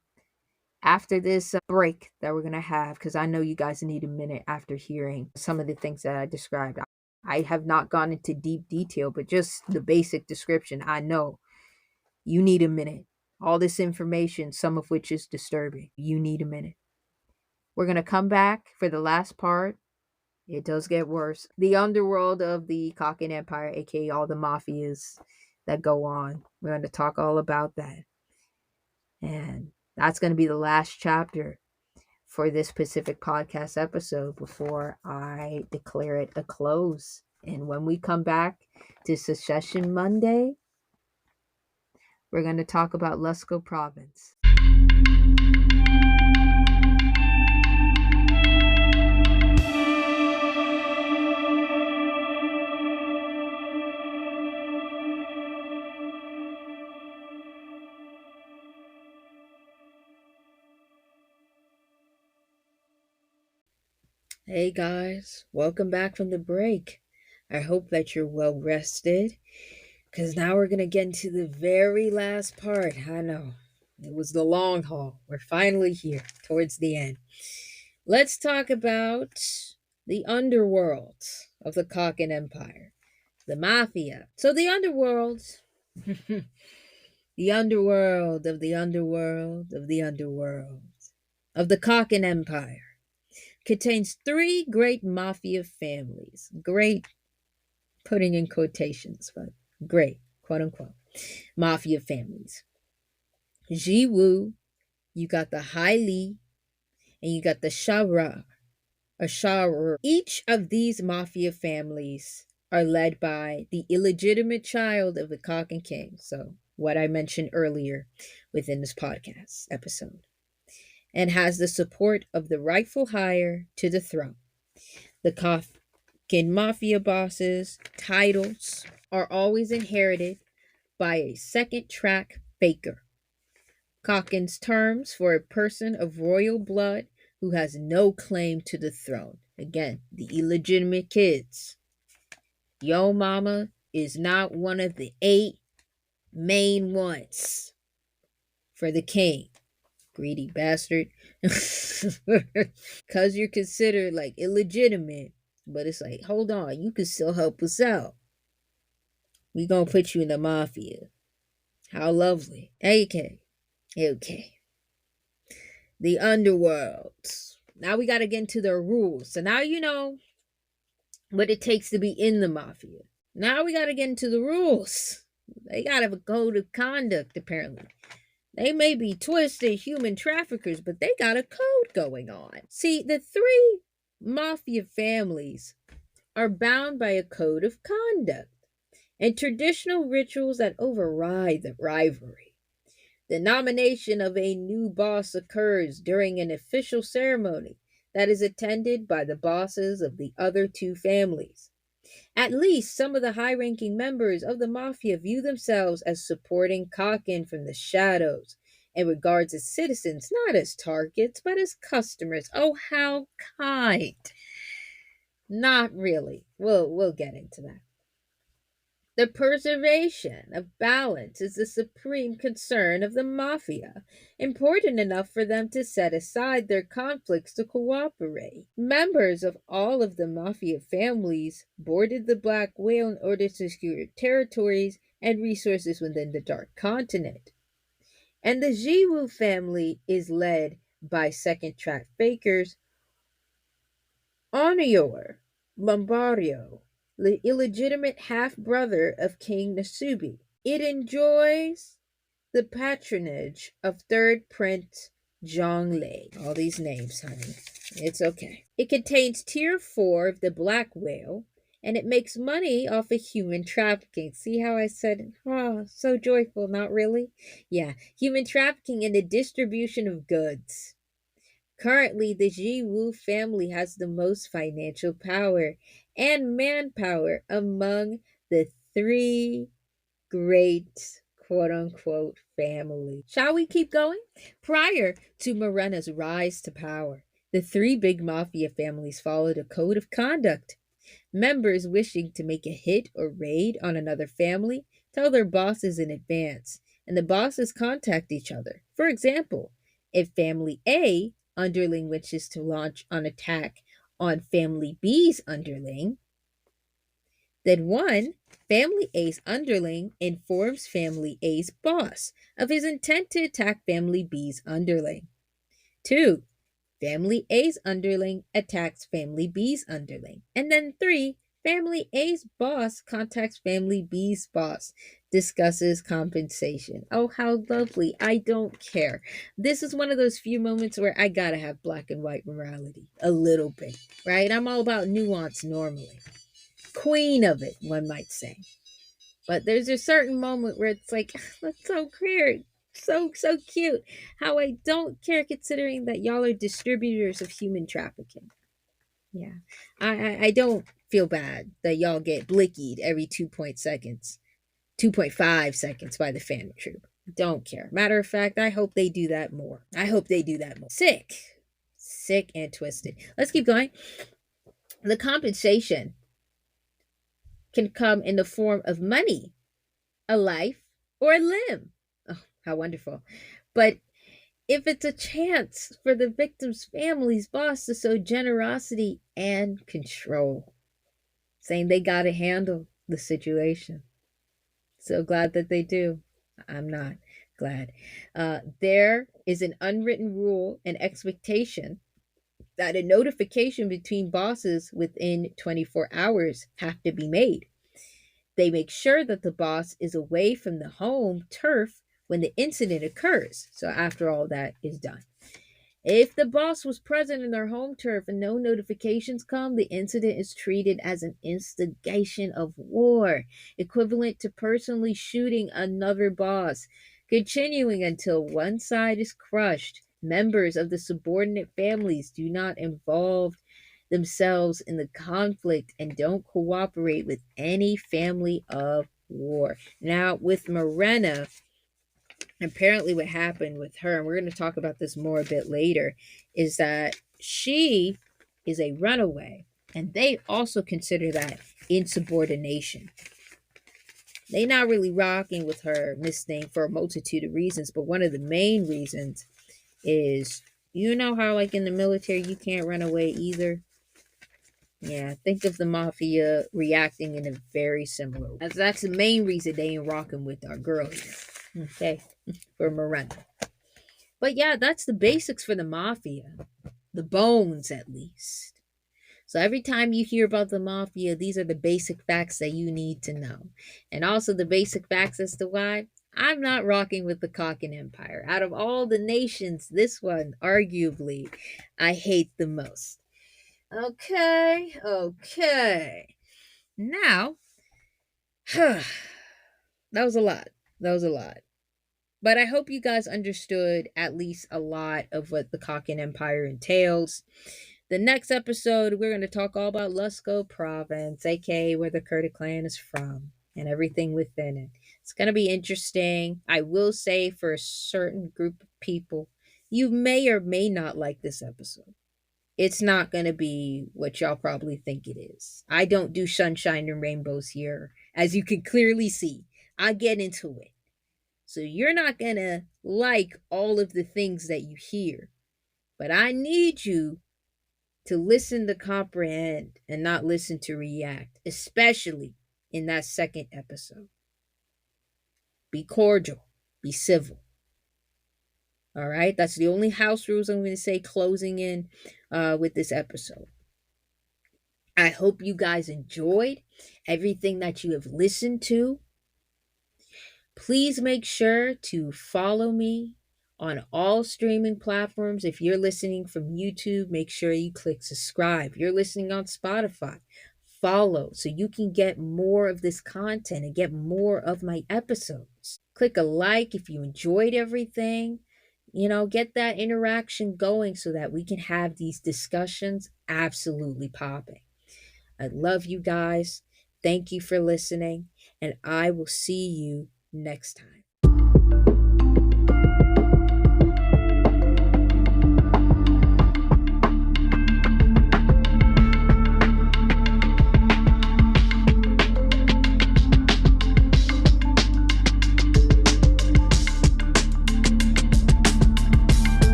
after this break that we're going to have, because I know you guys need a minute after hearing some of the things that I described. I have not gone into deep detail, but just the basic description. I know you need a minute. All this information, some of which is disturbing. You need a minute. We're going to come back for the last part. It does get worse. The underworld of the Kakin Empire, aka all the mafias that go on. We're going to talk all about that. And that's going to be the last chapter for this specific podcast episode before I declare it a close. And when we come back to Secession Monday, we're going to talk about Lusco Province. Hey guys, welcome back from the break. I hope that you're well rested because now we're going to get into the very last part. I know it was the long haul. We're finally here towards the end. Let's talk about the underworld of the Kakin Empire, the mafia. So the underworld The underworld of the underworld of the underworld of the Kakin Empire contains three great mafia families. Great, putting in quotations, but great, quote unquote, mafia families. Jiwoo, you got the Hai Li, and you got the Shara. Each of these mafia families are led by the illegitimate child of the Cock and King. So, what I mentioned earlier within this podcast episode, and has the support of the rightful heir to the throne. The Kafkin mafia bosses' titles are always inherited by a second track faker. Kakin's terms for a person of royal blood who has no claim to the throne. Again, the illegitimate kids. Yo mama is not one of the 8 main ones for the king. Greedy bastard. Cause you're considered like illegitimate, but it's like, hold on, you can still help us out. We gonna put you in the mafia. How lovely. Okay. Okay. The underworld. Now we gotta get into their rules. So now you know what it takes to be in the mafia. Now we gotta get into the rules. They gotta have a code of conduct, apparently. They may be twisted human traffickers, but they got a code going on. See, the three mafia families are bound by a code of conduct and traditional rituals that override the rivalry. The nomination of a new boss occurs during an official ceremony that is attended by the bosses of the other two families. At least some of the high ranking members of the mafia view themselves as supporting Kakin from the shadows and regards its citizens not as targets but as customers. Oh, how kind. Not really. We'll get into that. The preservation of balance is the supreme concern of the mafia, important enough for them to set aside their conflicts to cooperate. Members of all of the mafia families boarded the Black Whale in order to secure territories and resources within the Dark Continent. And the Jiwoo family is led by second track fakers Onior Lombardio, the illegitimate half brother of King Nasubi. It enjoys the patronage of third prince Zhonglei. All these names, honey. It's okay. It contains tier 4 of the black whale, and it makes money off of human trafficking. See how I said, oh, so joyful, not really? Yeah, human trafficking and the distribution of goods. Currently, the Ji Wu family has the most financial power and manpower among the three great quote unquote family. Shall we keep going? Prior to Morena's rise to power, the three big mafia families followed a code of conduct. Members wishing to make a hit or raid on another family tell their bosses in advance, and the bosses contact each other. For example, if Family A underling wishes to launch an attack on Family B's underling, then one, Family A's underling informs Family A's boss of his intent to attack Family B's underling. Two, Family A's underling attacks Family B's underling. And then three, Family A's boss contacts Family B's boss, discusses compensation. Oh, how lovely. I don't care. This is one of those few moments where I gotta have black and white morality. A little bit, right? I'm all about nuance normally. Queen of it, one might say. But there's a certain moment where it's like, that's so clear, so cute. How I don't care considering that y'all are distributors of human trafficking. Yeah, I don't feel bad that y'all get blickied every 2.5 seconds by the fan troop. Don't care. Matter of fact, I hope they do that more. I hope they do that more. Sick and twisted. Let's keep going. The compensation can come in the form of money, a life, or a limb. Oh, how wonderful. But if it's a chance for the victim's family's boss to show generosity and control, saying they got to handle the situation. So glad that they do. I'm not glad. There is an unwritten rule and expectation that a notification between bosses within 24 hours have to be made. They make sure that the boss is away from the home turf when the incident occurs. So after all that is done. If the boss was present in their home turf and no notifications come, the incident is treated as an instigation of war, equivalent to personally shooting another boss, continuing until one side is crushed. Members of the subordinate families do not involve themselves in the conflict and don't cooperate with any family of war. Now, with Morena, apparently what happened with her, and we're going to talk about this more a bit later, is that she is a runaway, and they also consider that insubordination. They not really rocking with her, Miss Thing, for a multitude of reasons, but one of the main reasons is, you know how like in the military you can't run away either. Yeah, think of the mafia reacting in a very similar way. That's the main reason they ain't rocking with our girl here. Okay, for Miranda. But yeah, that's the basics for the mafia. The bones, at least. So every time you hear about the mafia, these are the basic facts that you need to know. And also the basic facts as to why I'm not rocking with the Kakin Empire. Out of all the nations, this one, arguably, I hate the most. Okay. Now, that was a lot. That was a lot. But I hope you guys understood at least a lot of what the Kakin Empire entails. The next episode, we're going to talk all about Lusco Province, aka where the Kurta clan is from, and everything within it. It's going to be interesting. I will say, for a certain group of people, you may or may not like this episode. It's not going to be what y'all probably think it is. I don't do sunshine and rainbows here, as you can clearly see. I get into it. So you're not going to like all of the things that you hear. But I need you to listen to comprehend and not listen to react, especially in that second episode. Be cordial, be civil. All right, that's the only house rules I'm going to say closing in with this episode. I hope you guys enjoyed everything that you have listened to. Please make sure to follow me on all streaming platforms. If you're listening from YouTube, make sure you click subscribe. If you're listening on Spotify, follow so you can get more of this content and get more of my episodes. Click a like if you enjoyed everything. Get that interaction going so that we can have these discussions absolutely popping. I love you guys. Thank you for listening, and I will see you next time.